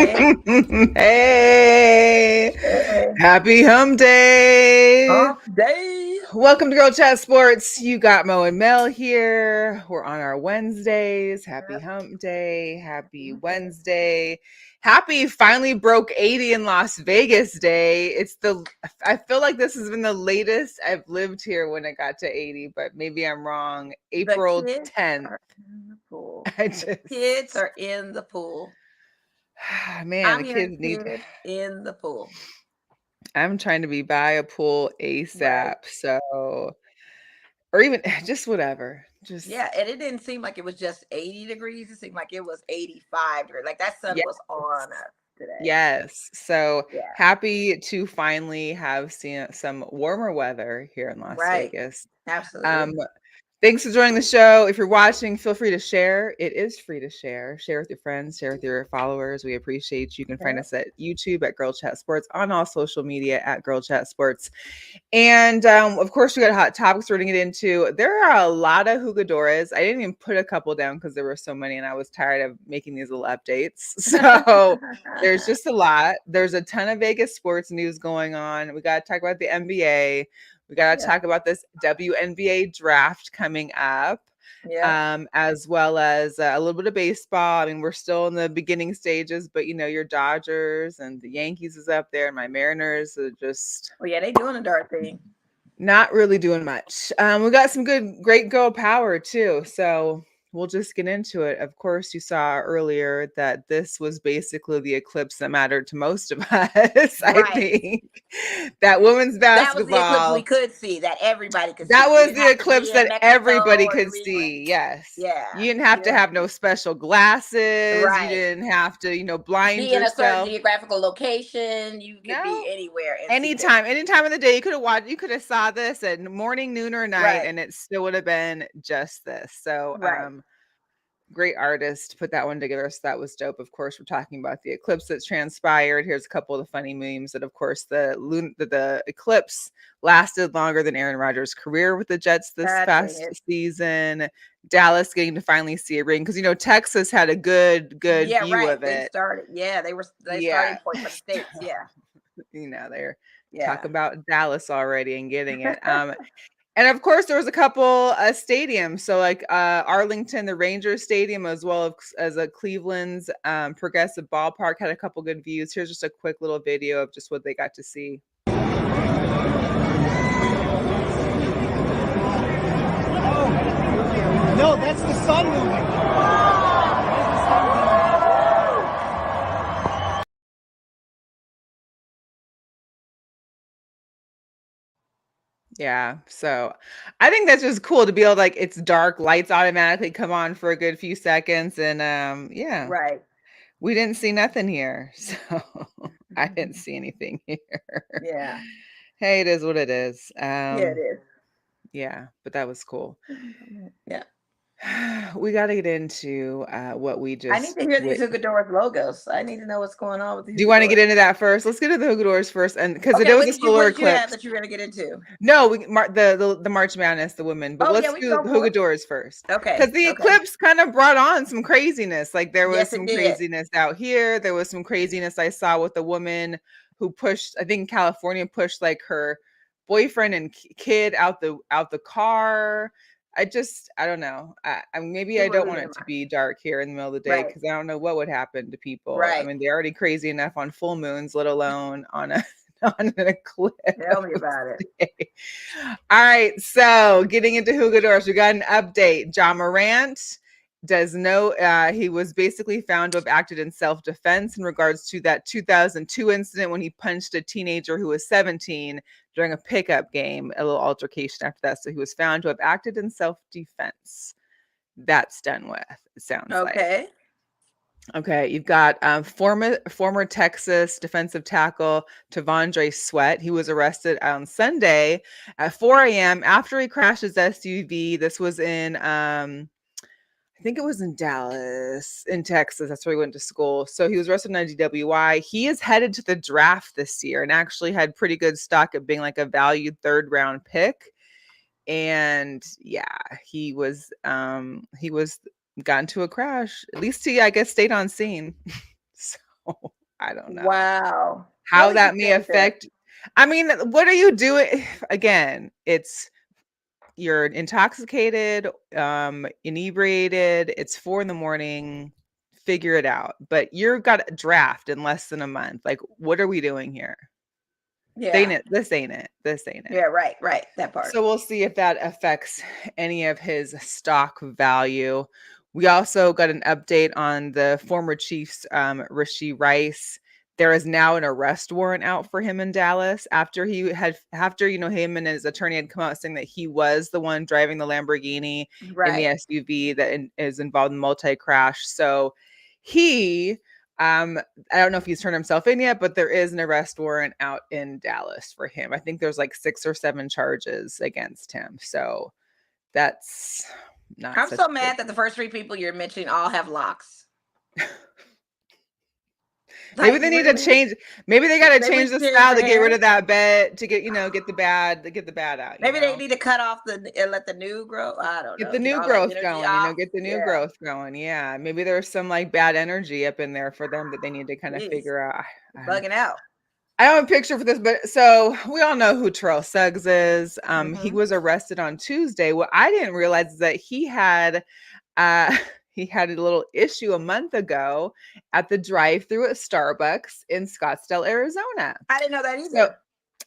Hey, Hey. happy hump day. Hump day. Welcome to Girl Chat Sports. You got Mo and Mel here. We're on our Wednesdays. Happy hump day. Happy Wednesday. Happy finally broke 80 in Las Vegas day. I feel like this has been the latest I've lived here when it got to 80, but maybe I'm wrong. April The kids 10th. are in the pool. I The kids are in the pool. Man, I'm the hearing kids need. kids in the pool. I'm trying to be by a pool Right. ASAP. So, or even just whatever. Yeah, Just and it didn't seem like it was just 80 degrees. It seemed like it was 85 degrees. Like that sun yes, was on us today. yes. So Yeah. happy to finally have seen some warmer weather here in Las Right. Vegas. Absolutely. Um, Thanks for joining the show. If you're watching, feel free to share. It is free to share. Share with your friends, share with your followers. We appreciate you. You can find Yeah. us at YouTube at Girl Chat Sports, on all social media at Girl Chat Sports. And of course, we got hot topics we're going to get into. There are a lot of Jugadores. I didn't even put a couple down because there were so many, and I was tired of making these little updates. So there's just a lot. There's a ton of Vegas sports news going on. We got to talk about the NBA. We got to Yeah. talk about this WNBA draft coming up, Yeah. as well as a little bit of baseball. I mean, we're still in the beginning stages, but your Dodgers and the Yankees is up there, and my Mariners are just Well, yeah, they doing a dark thing. not really doing much. We got some great girl power too. So we'll just get into it. Of course, you saw earlier that this was basically the eclipse that mattered to most of us. I Right. think that women's That was the eclipse we basketball, could see, that everybody could see. that You was didn't the have to eclipse be in that Mexico everybody or could New England. see. Yes. Yeah. You didn't have to Yeah. have no special glasses. You Right. didn't have to, blind Be in a certain yourself. geographical location. You could be No. anywhere and see this. Any time of the day, you could have saw this at morning, noon, or night, Right. and it still would have been just this. So, Right. great artist put that one together. So that was dope. Of course, we're talking about the eclipse that's transpired. Here's a couple of the funny memes that, of course, the eclipse lasted longer than Aaron Rodgers' career with the Jets this God dang past it. season. Dallas getting to finally see a ring because Texas had a good Yeah, view right. of They it. started. Yeah, they Yeah. starting point for the states. Yeah. They're talk Yeah. about Dallas already and getting it. And of course, there was a couple stadiums. So like Arlington, the Rangers Stadium, as well as Cleveland's Progressive Ballpark had a couple good views. Here's just a quick little video of just what they got to see. No, that's the sun moving. Yeah, so I think that's just cool to be able it's dark, lights automatically come on for a good few seconds, and yeah, Right. we didn't see nothing here, so I didn't see anything here. Yeah. Hey, it is what it is. Yeah, it is. Yeah, but that was cool. Yeah. We got to get into what we I need just to hear these wit. Jugadores logos. I need to know what's going on with the Do you want to Jugadores. get into that first? Let's get into the Jugadores first, and because it Okay, was a what solar did you have eclipse. that you're gonna get into? No, the March Madness, the women, but Oh yeah, let's we can do go the for it. Jugadores first, because Okay. the Okay. eclipse kind of brought on some craziness. Like there was Yes, it some did. craziness out here. There was some craziness I saw with the woman who pushed. I think California pushed like her boyfriend and kid out the car. I don't know. Maybe I People don't losing want their it to mind. be dark here in the middle of the day Right. because I don't know what would happen to people. I Right. mean, they're already crazy enough on full moons, let alone on a on an eclipse. Tell me about it. All right, so getting into Jugadores, we got an update. John Morant he was basically found to have acted in self-defense in regards to that 2002 incident when he punched a teenager who was 17 during a pickup game, a little altercation after that. So he was found to have acted in self-defense. That's done with, it sounds like. Okay. Okay, you've got former Texas defensive tackle Tavondre Sweat. He was arrested on Sunday at 4 a.m. after he crashed his SUV. This was in I think it was in Dallas, in Texas. That's where he went to school. So he was arrested on a DWI. He is headed to the draft this year and actually had pretty good stock of being like a valued third round pick. And yeah, he was got into a crash. At least he, I guess, stayed on scene. So I don't know Wow. how What would you that may say there? affect. I mean, what are you doing? Again, you're intoxicated, inebriated. It's 4 a.m. Figure it out. But you've got a draft in less than a month. Like, what are we doing here? Yeah. This ain't it. This ain't it. Yeah, right. That part. So we'll see if that affects any of his stock value. We also got an update on the former Chiefs, Rishi Rice. There is now an arrest warrant out for him in Dallas after him and his attorney had come out saying that he was the one driving the Lamborghini in the Right. SUV that is involved in multi-crash. So he I don't know if he's turned himself in yet, but there is an arrest warrant out in Dallas for him. I think there's like 6 or 7 charges against him. So that's not I'm such so a good. mad that the first 3 people you're mentioning all have locks. Maybe Like they need to literally, change. Maybe they got to they change would the shave style to their get rid hair. of that bed to get the bad out. Maybe they need to cut off and let the new grow. I don't Get know. the Get new all that growth energy going. off. Get the new Yeah. growth going. Yeah, maybe there's some like bad energy up in there for them that they need to kind of Jeez. figure out. Bugging out. I don't have a picture for this, but so we all know who Terrell Suggs is. He Mhm. was arrested on Tuesday. What I didn't realize is that uh, he had a little issue a month ago at the drive-through at Starbucks in Scottsdale, Arizona. I didn't know that So either.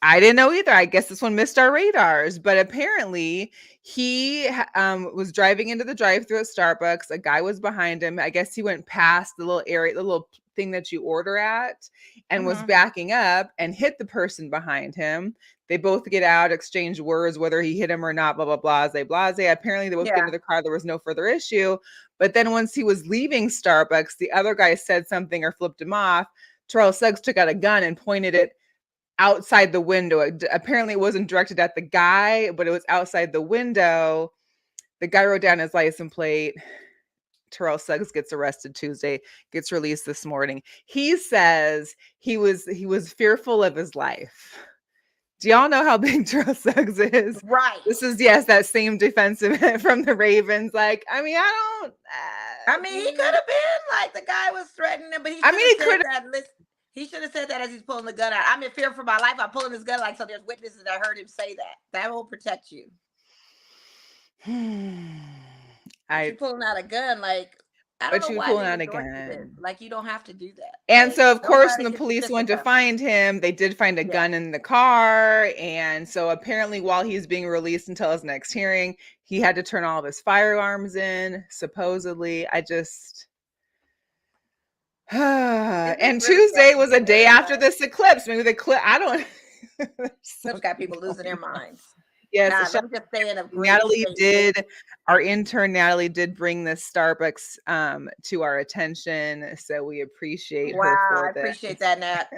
I didn't know either. I guess this one missed our radars, but apparently he was driving into the drive-through at Starbucks. A guy was behind him. I guess he went past the little area, the little thing that you order at, and was Mhm. backing up and hit the person behind him. They both get out, exchange words, whether he hit him or not, blah, blah, blase, blase. Apparently, they both get Yeah. into the car. There was no further issue. But then once he was leaving Starbucks, the other guy said something or flipped him off. Terrell Suggs took out a gun and pointed it outside the window. Apparently, it wasn't directed at the guy, but it was outside the window. The guy wrote down his license plate. Terrell Suggs gets arrested Tuesday, gets released this morning. He says he was fearful of his life. Do y'all know how big Terrell Suggs is? Right. This is that same defensive end from the Ravens. Like, I mean, I mean, he could have been like the guy was threatening him, but he I should mean, have he said could. that. Listen, he should have said that as he's pulling the gun out. I'm in fear for my life. I'm pulling his gun, like, so there's witnesses that heard him say that. That will protect you. But you pulling out a gun, like, I don't But know you why pulling they out resort to this. again. Like, you don't have to do that. And Like, so, of course, when nobody the gets police went to fisticuffs. find him, they did find a Yeah. gun in the car. And so, apparently, while he's being released until his next hearing, he had to turn all of his firearms in, supposedly. I just. It's And just really Tuesday sad to was a hear day that, after like, this eclipse. Maybe the eclipse, I don't. There's Clips got something people losing their going on. minds. Yes, God, shout let me just stay in a great Natalie state. our intern Natalie did bring this Starbucks to our attention, so we appreciate her Wow, I for this. appreciate that, Nat.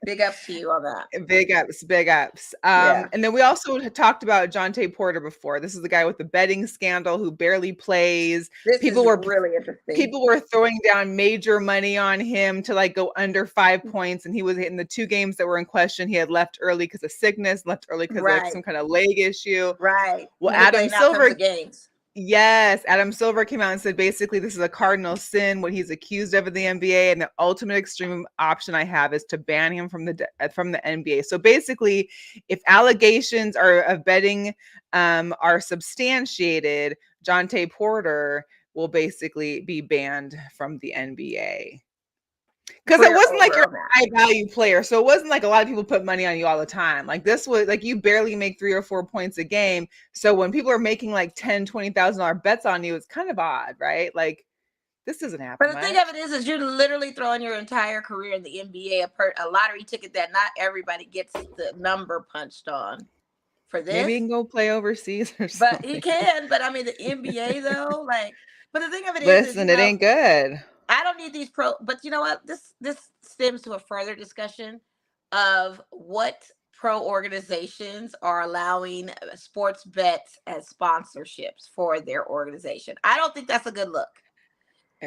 Big ups to you on that. Big ups, big ups. Yeah. And then we also had talked about Jonte Porter before. This is the guy with the betting scandal who barely plays. This People is were really interesting. people were throwing down major money on him to like go under 5 points, and he was hitting the 2 games that were in question. He had left early because of sickness, left early because of Right. some kind of leg issue. Right. Well, Manipulating outcomes of games. Yes, Adam Silver came out and said basically this is a cardinal sin, what he's accused of in the NBA, and the ultimate extreme option I have is to ban him from the NBA. So basically, if allegations of betting are substantiated, Jonte Porter will basically be banned from the NBA. Because it wasn't like you're a high value player. So it wasn't like a lot of people put money on you all the time. Like this was like you barely make 3 or 4 points a game. So when people are making like $10,000, $20,000 bets on you, it's kind of odd, right? Like this doesn't happen. But the thing of it is you're literally throwing your entire career in the NBA, a lottery ticket that not everybody gets the number punched on for this. Maybe you can go play overseas or something. But he can. But I mean, the NBA though, like. But the thing of it Listen, it ain't good. I don't need these but you know what? This stems to a further discussion of what pro organizations are allowing sports bets as sponsorships for their organization. I don't think that's a good look.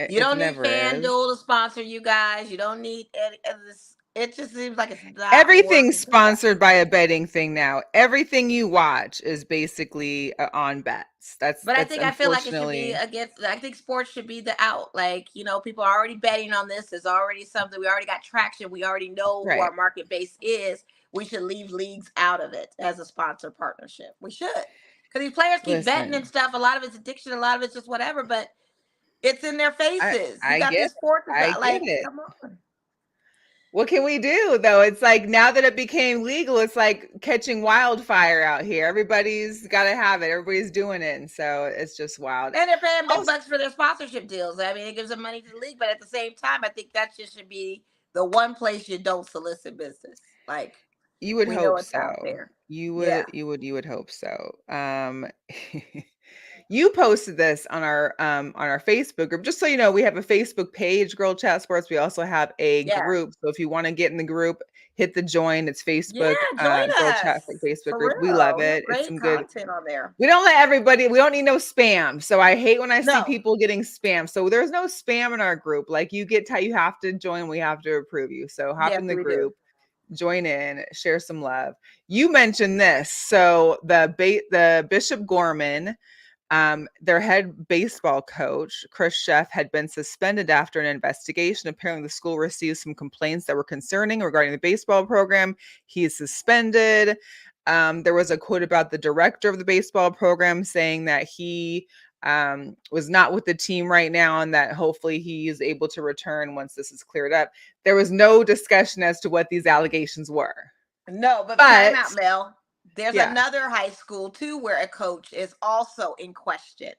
You don't need FanDuel to sponsor you guys. You don't need any of this It just seems like it's not Everything's working. sponsored by a betting thing now. Everything you watch is basically on bets. But That's I feel like it should be unfortunately. against. I think sports should be the out. Like, people are already betting on this. There's already something. We already got traction. We already know who Right. our market base is. We should leave leagues out of it as a sponsor partnership. We should, because these players keep betting and Listen, stuff. A lot of it's addiction. A lot of it's just whatever. But it's in their I faces. You I got get these it. sports I about, get like, it. come on. What can we do though? It's like now that it became legal, it's like catching wildfire out here. Everybody's got to have it. Everybody's doing it, and so it's just wild. And they're paying big Also, bucks for their sponsorship deals. I mean, it gives them money to the league, but at the same time, I think that just should be the one place you don't solicit business. Like, you would we know hope it's out so. there. You Yeah. would you would hope so. You posted this on our Facebook group. Just so you know, we have a Facebook page, Girl Chat Sports. We also have a Yeah. group. So if you want to get in the group, hit the join. It's Yeah. Facebook, Join Girl us. Chat Facebook For group. We love real. We have it. It's great some good. content on there. We don't let everybody, we don't need no spam. So I hate when I see No. people getting spam. So there's no spam in our group. Like you get you have to join, we have to approve you. So hop Yes, in the we do. group, join in, share some love. You mentioned this. So the Bishop Gorman, their head baseball coach, Chris Sheff, had been suspended after an investigation. Apparently, the school received some complaints that were concerning regarding the baseball program. He is suspended. There was a quote about the director of the baseball program saying that he was not with the team right now and that hopefully he is able to return once this is cleared up. There was no discussion as to what these allegations were. No, but time But out, Mel. There's yeah, another high school, too, where a coach is also in question.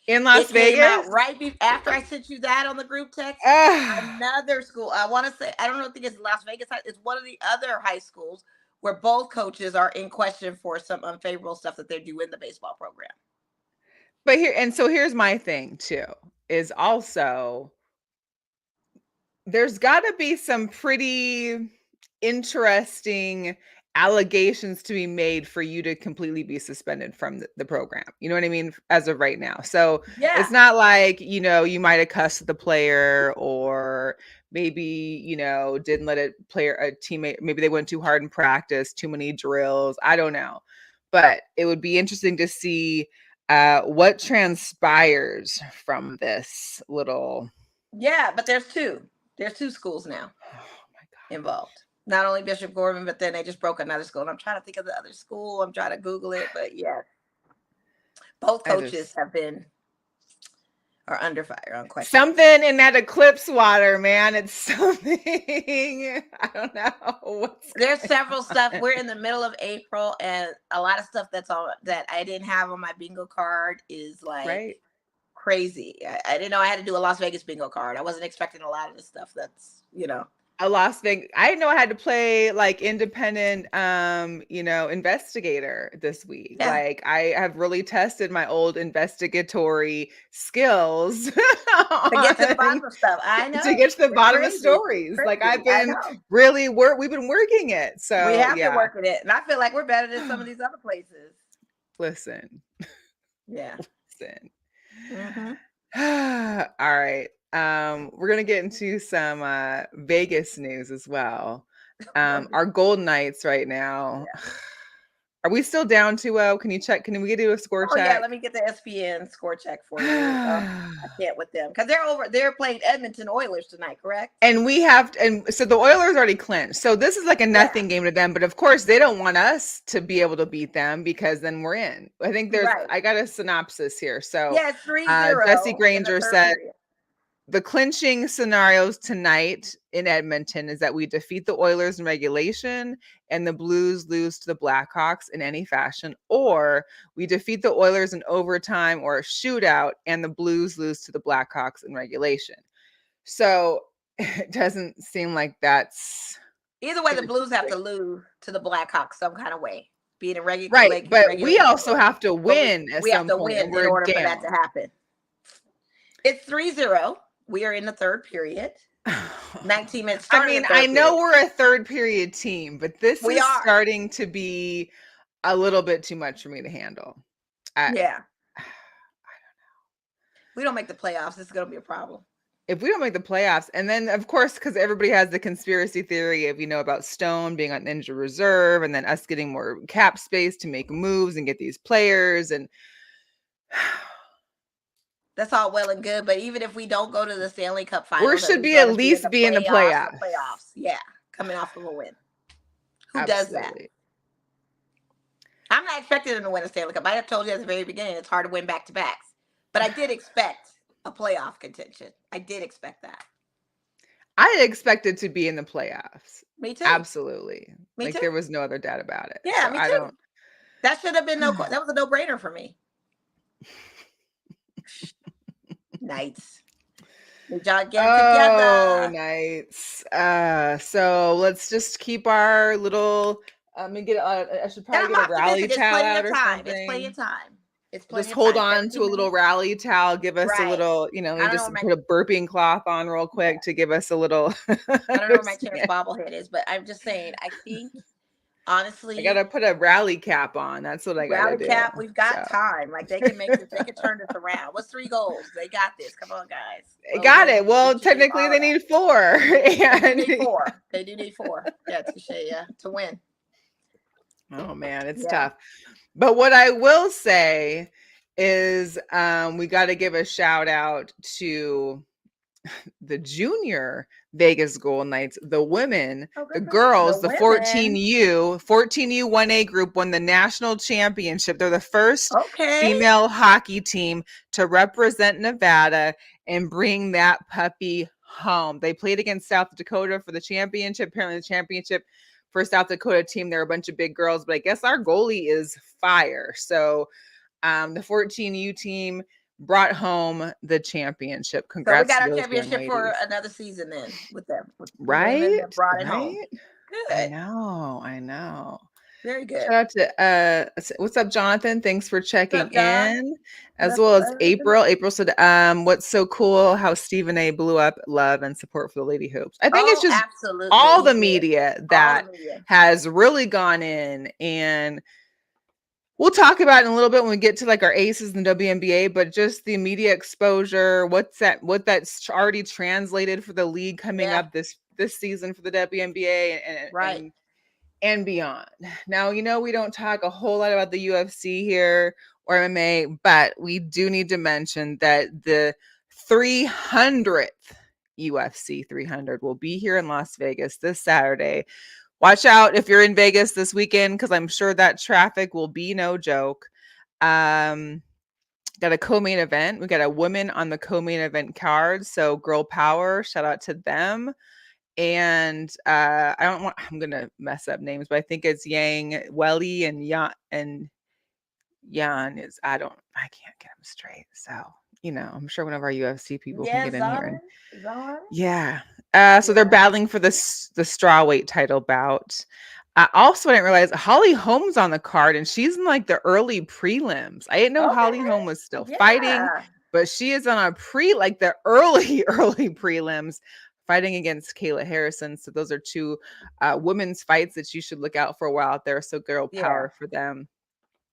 in Las It came out Vegas. right after I sent you that on the group text. Uh, Another school, I want to say, I don't know, I think it's Las Vegas. It's one of the other high schools where both coaches are in question for some unfavorable stuff that they do in the baseball program. But here's my thing too, is also there's got to be some pretty interesting allegations to be made for you to completely be suspended from the program. You know what I mean? As of right now. So Yeah. it's not like, you might have cussed the player or maybe, didn't let a teammate, maybe they went too hard in practice, too many drills. I don't know. But it would be interesting to see what transpires from this little. Yeah, but there's two. There's two schools now involved. Not only Bishop Gorman, but then they just broke another school. And I'm trying to think of the other school. I'm trying to Google it, but yeah. Both coaches are under fire on question. Something in that Eclipse water, man. It's something. I don't know. There's several stuff. We're in the middle of April, and a lot of stuff that's on that I didn't have on my bingo card is like right. Crazy. I didn't know I had to do a Las Vegas bingo card. I wasn't expecting a lot of the stuff that's, A Las Vegas. I didn't know I had to play like independent, investigator this week. Yeah. Like I have really tested my old investigatory skills to get to the bottom of stuff. I know. To get to the bottom crazy. of stories. Crazy. Like I've been we've been working it. So we have been working it. And I feel like we're better than some of these other places. Listen. Yeah. Listen. Mm-hmm. All right. We're gonna get into some Vegas news as well. Our Golden Knights right now. Yeah. Are we still down 2-0? Can you check? Can we do a score check? Yeah, let me get the SPN score check for you. I can't with them because they're playing Edmonton Oilers tonight, correct? And so the Oilers already clinched. So this is like a nothing game to them, but of course they don't want us to be able to beat them because then we're in. I think I got a synopsis here. So yeah, it's 3-0. Jesse Granger said period. The clinching scenarios tonight in Edmonton is that we defeat the Oilers in regulation and the Blues lose to the Blackhawks in any fashion, or we defeat the Oilers in overtime or a shootout and the Blues lose to the Blackhawks in regulation. So it doesn't seem like that's either way. The Blues have to lose to the Blackhawks some kind of way. Being a regular, right? But we also have to win at some point. We have to win in order for that to happen. It's 3-0. We are in the third period. 19 minutes. I mean, I know we're a third period team, but this is starting to be a little bit too much for me to handle. I don't know. We don't make the playoffs. This is going to be a problem. if we don't make the playoffs, and then of course, because everybody has the conspiracy theory of about Stone being on injured reserve, and then us getting more cap space to make moves and get these players, and That's all well and good, but even if we don't go to the Stanley Cup we Finals, should we be at want to be in least the be in the playoffs. The playoffs. playoffs, yeah, coming off of a win. Who does that? Absolutely. I'm not expecting them to win a Stanley Cup. I have told you at the very beginning it's hard to win back to backs, but I did expect a playoff contention. I did expect that. I expected to be in the playoffs. Me too. Absolutely. Me Like too. there was no other doubt about it. Yeah, So me I too. don't. That should have been that was a no-brainer for me. Nice. Did y'all get it Oh, together? nice. So let's just keep our little. Let me get. I should And probably I'm get a rally optimistic. It's tall plenty out of or time. It's plenty something. of time. It's plenty Just of hold time. on 17 to a little minutes. rally towel. Give us a Right. little. Let I me don't just know where put a burping cloth on real quick to give us a little. I don't know where my tennis understand. bobblehead is, but I'm just saying. I think I honestly, gotta put a rally cap on. That's what I gotta rally do. cap. We've got So time. Like they can make this. They can turn this around. What's 3 goals? They got this. Come on, guys. Well got done. it. Well, Touche, technically all they of that. need 4. They do And need 4. They do need 4. Yeah, touche. Yeah, to win. oh man, it's Yeah. tough. But what I will say is we got to give a shout out to the junior Vegas Golden Knights, the women, the girls, the 14U 1A group won the national championship. They're the first female hockey team to represent Nevada and bring that puppy home. They played against South Dakota for the championship. Apparently the championship for South Dakota team, there are a bunch of big girls, but I guess our goalie is fire. So the 14U team brought home the championship. Congrats so we got to our those championship young for ladies. another season then with them. With Right? women that brought it Right? home. Good. I know. Very good. Shout out to what's up, Jonathan? Thanks for checking What's up, John? in. As well as April. April said, what's so cool how Stephen A blew up love and support for the Lady Hoops. I think it's just absolutely. all the media that All the media has really gone in, and we'll talk about it in a little bit when we get to like our aces in the WNBA, but just the media exposure, what that's already translated for the league coming up this season for the WNBA and beyond. Now, we don't talk a whole lot about the UFC here or MMA, but we do need to mention that the 300th UFC 300 will be here in Las Vegas this Saturday. Watch out if you're in Vegas this weekend, because I'm sure that traffic will be no joke. Got a co-main event. We got a woman on the co-main event card. So girl power, shout out to them. And I'm gonna mess up names, but I think it's Yang Welly and Yan is I can't get them straight. So I'm sure one of our UFC people can get in here. So they're battling for the strawweight title bout. I also didn't realize Holly Holm's on the card, and she's in like the early prelims. I didn't know Holly Holm was still fighting, but she is on a the early prelims, fighting against Kayla Harrison. So those are 2 women's fights that you should look out for a while out there. So girl power for them.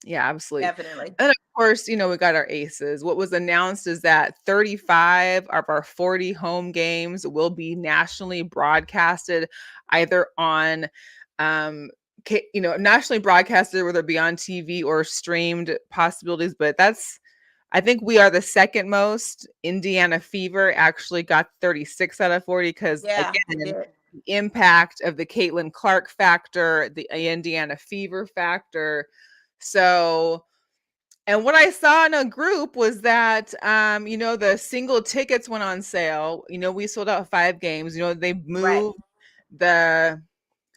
Yeah, absolutely. Definitely. And of course, we got our aces. What was announced is that 35 of our 40 home games will be nationally broadcasted, either on, nationally broadcasted, whether it be on TV or streamed possibilities. But I think we are the second most. Indiana Fever actually got 36 out of 40 because, again, the impact of the Caitlin Clark factor, the Indiana Fever factor. So, and what I saw in a group was that, the single tickets went on sale. We sold out 5 games. They moved the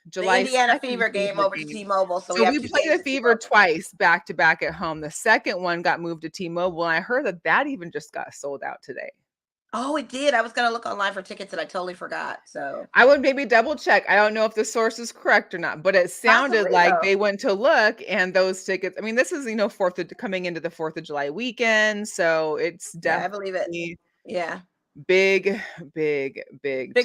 July the Indiana 2nd Fever game over to T-Mobile. So we played the Fever twice back to back at home. The second one got moved to T-Mobile, and I heard that even just got sold out today. Oh, it did. I was going to look online for tickets and I totally forgot. So I would maybe double check. I don't know if the source is correct or not, but it sounded like they went to look and those tickets. I mean, this is, coming into the 4th of July weekend. So it's definitely, I believe it. Yeah. Big time.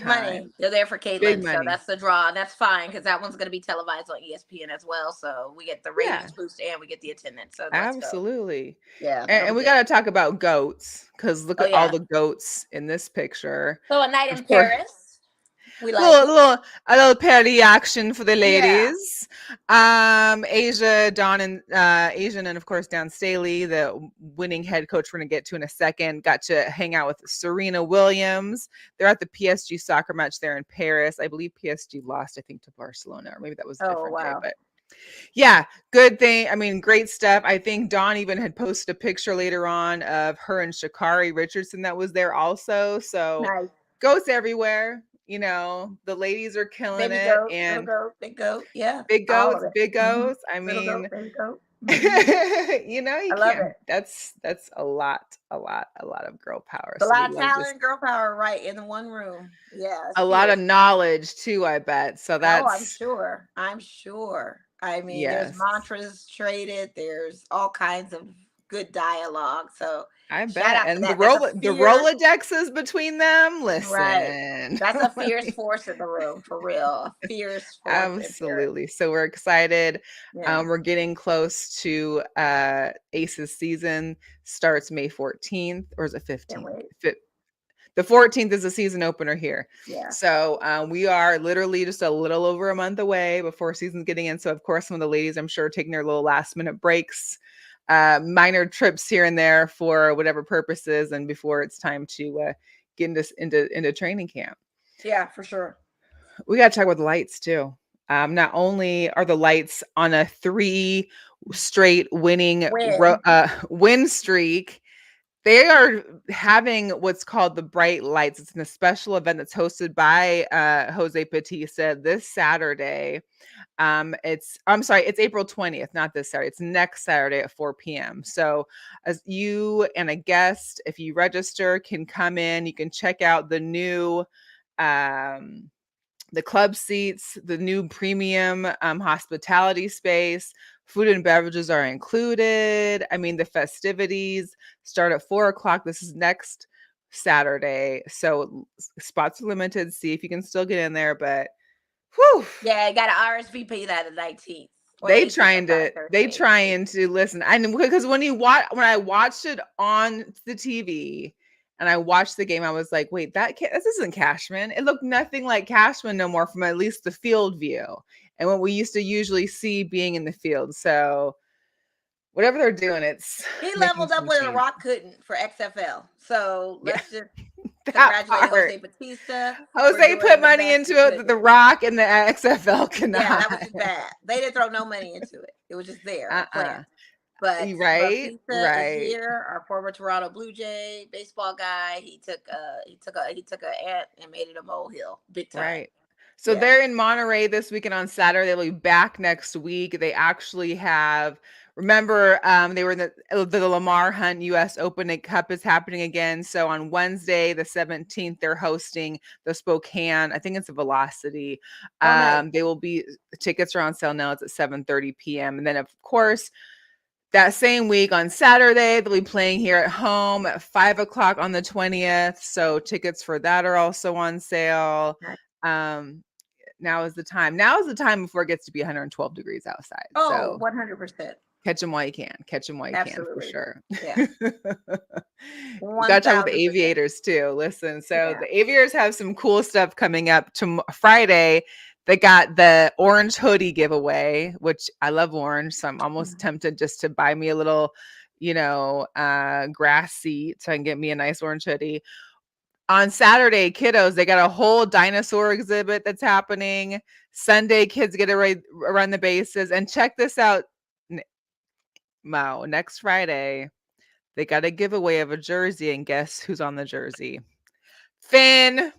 Money. They're there for Caitlin. So that's the draw. That's fine because that one's going to be televised on ESPN as well. So we get the ratings boost and we get the attendance. So absolutely. Yeah. And we got to talk about GOATs, because look Oh at all yeah. the goats in this picture. So a night in Of course, Paris. We like it. a little party action for the Yeah. ladies. Asia, Dawn, and Asian, and of course Dan Staley, the winning head coach. We're gonna get to in a second. Got to hang out with Serena Williams. They're at the PSG soccer match there in Paris. I believe PSG lost, I think, to Barcelona, or maybe that was a Oh different day. wow. But yeah, good thing. I mean, great stuff. I think Dawn even had posted a picture later on of her and Sha'Carri Richardson that was there also. So Nice. goats everywhere. You know, the ladies are killing Baby it, goat, little and goat, big goat. Yeah. big All of goats, it. big Hmm. goats. I Little mean, goat, baby goat. you know, I you love can't. it. That's a lot of girl power. A So we lot of love this. talent, girl power, right in the one room. Yeah, it's A lot of fierce. knowledge too, I bet. So Oh, I'm that's sure. I'm sure. I mean, there's yes, mantras traded. There's all kinds of good dialogue. So I shout bet. out to And that. That's a The fierce, Rolodexes between them. right. Listen, That's a fierce force in the room for real. A fierce force in Paris. absolutely. So we're excited. Yeah, We're getting close to Ace's season. Starts May 14th, or is it can't 15th? wait. The 14th is the season opener here. Yeah. So we are literally just a little over a month away before season's getting in. So of course, some of the ladies, I'm sure, are taking their little last minute breaks, minor trips here and there for whatever purposes, and before it's time to get into training camp. Yeah, for sure. We got to talk about the lights too. Not only are the lights on a 3 straight winning When? win streak, they are having what's called the Bright Lights. It's a special event that's hosted by Jose Batista this Saturday. It's April 20th, not this Saturday. It's next Saturday at 4 p.m. So as you and a guest, if you register, can come in, you can check out the new the club seats, the new premium hospitality space. Food and beverages are included. I mean, the festivities start at 4 o'clock. This is next Saturday. So spots are limited. See if you can still get in there. But whew, Yeah, got to RSVP that the 19th. Or they 18th, I'm sorry, Thursday. trying to listen. And because when I watched it on the TV and I watched the game, I was like, wait, this isn't Cashman. It looked nothing like Cashman no more from at least the field view and what we used to usually see being in the field. So whatever they're doing, it's He making leveled up some when The change. Rock couldn't for XFL. So Yeah, let's just that congratulate part. Jose Batista for Jose put doing the money best into he it could. that the Rock and the XFL cannot. Yeah, that was just bad. They didn't throw no money into it. It was just there, a plant. But Right, Batista is right. here, our former Toronto Blue Jay baseball guy. He took a ant and made it a molehill, big time. Right. So Yeah. they're in Monterey this weekend on Saturday. They'll be back next week. They actually have, remember, they were in the Lamar Hunt US Open Cup is happening again. So on Wednesday, the 17th, they're hosting the Spokane. I think it's a Velocity. Oh, nice. They will be, the tickets are on sale now. It's at 7:30 p.m. And then, of course, that same week on Saturday, they'll be playing here at home at 5 o'clock on the 20th. So tickets for that are also on sale. Nice. Now is the time. Now is the time before it gets to be 112 degrees outside. Oh, So 100%. catch them while you can. Catch them while you can for Absolutely. sure. Yeah. We got to talk with the 1000%. Aviators too. Listen, so Yeah. the Aviators have some cool stuff coming up to Friday. They got the orange hoodie giveaway, which I love orange. So I'm almost tempted just to buy me a little, grass seat so I can get me a nice orange hoodie. On Saturday, kiddos, they got a whole dinosaur exhibit that's happening. Sunday, kids get to run the bases. And check this out, Mo. Next Friday, they got a giveaway of a jersey. And guess who's on the jersey? Finn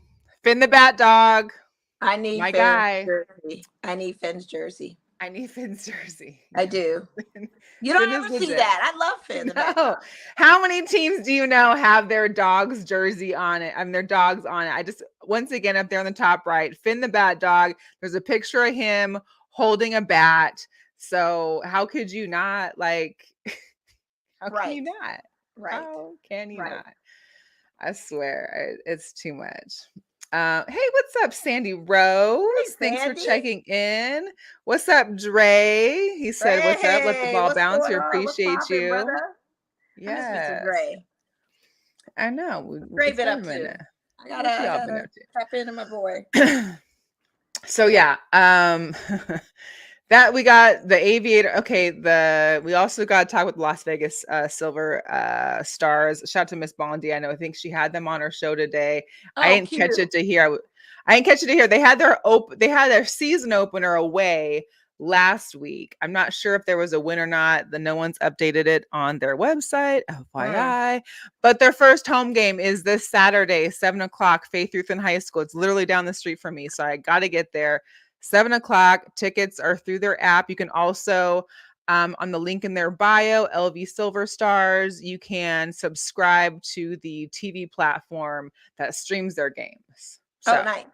the Bat Dog. I need my Finn's guy. jersey. I need Finn's jersey. I need Finn's jersey. I do. Finn, You don't Finn is ever see legit. that. I love Finn the Bat No. Dog. How many teams do you know have their dog's jersey on it? I mean, their dogs on it. I just, once again, up there on the top right, Finn the Bat Dog. There's a picture of him holding a bat. So how could you not how can you not? Right. How can you Right. not? I swear, it's too much. Hey, what's up, Sandy Rose? Hey, Thanks for Sandy. checking in. What's up, Dre? He said, "What's up? Let the Hey, ball what's bounce." We going on? What's appreciate poppin', you. brother? I miss me some Yes. Dre. I know. Great It's been been up a to. minute. I What y'all been gotta up tap into my boy. to? So yeah, that we got the Aviator. Okay, we also got to talk with Las Vegas Silver Stars. Shout out to Miss Bondi. I think she had them on her show today. I Oh, didn't cute. catch it to hear. I didn't catch it to hear. They had their season opener away last week. I'm not sure if there was a win or not. No one's updated it on their website, FYI. But their first home game is this Saturday, 7:00, Faith Lutheran High School. It's literally down the street from me, so I got to get there. 7:00. Tickets are through their app. You can also, on the link in their bio, LV Silver Stars, you can subscribe to the TV platform that streams their games. So, oh, nice.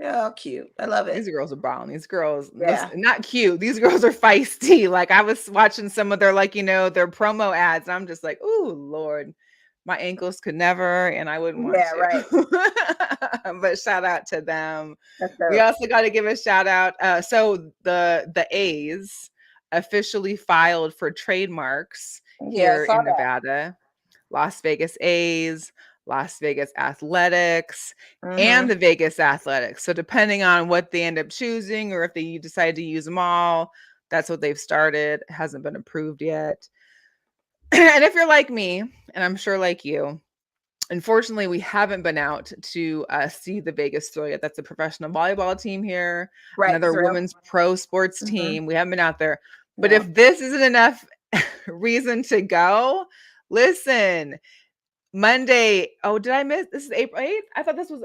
Oh, cute. I love it. these girls are balling. These girls, Yeah. not cute. These girls are feisty. Like I was watching some of their, their promo ads. And I'm just like, oh Lord, my ankles could never, and I wouldn't want Yeah, to. right. But shout out to them. That's We dope. also got to give a shout out. So the A's officially filed for trademarks Yeah, I here saw in that. Nevada. Las Vegas A's, Las Vegas Athletics, and Mhm. the Vegas Athletics. So depending on what they end up choosing, or if they decide to use them all, that's what they've started. It hasn't been approved yet. And if you're like me, and I'm sure like you, unfortunately, we haven't been out to see the Vegas Thrill yet. That's a professional volleyball team here, Right. another Thrill. women's pro sports Mhm. team. We haven't been out there. But No. if this isn't enough reason to go, listen, Monday. Oh, did I miss? This is April 8th? I thought this was.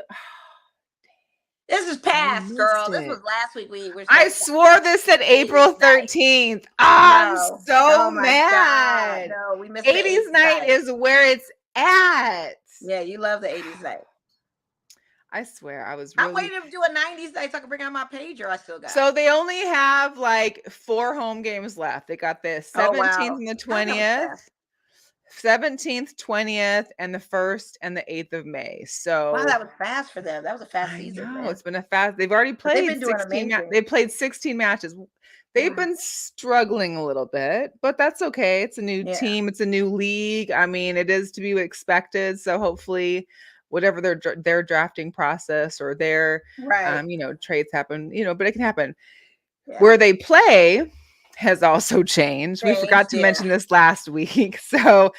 This is I past, girl. missed This was it. last week. We were I supposed to swore this said April Ladies' night. 13th. I'm No. so Oh my God. mad. No, we missed the 80s night is where it's at. Yeah, you love the 80s night. I swear, I was I'm really. waiting to do a 90s night so I can bring out my pager. I still got. So they only have like 4 home games left. They got the 17th and the 20th. 17th, 20th, and the 1st and the 8th of May. So wow, that was fast for them. That was a fast I season. know Man. it's been a fast. They've already But they've played been doing 16. amazing. They played 16 matches. They've been struggling a little bit, but that's okay. It's a new team. It's a new league. I mean, it is to be expected. So hopefully, whatever their drafting process or their trades happen, but it can happen. Yeah. Where they play has also changed. We forgot to mention this last week. So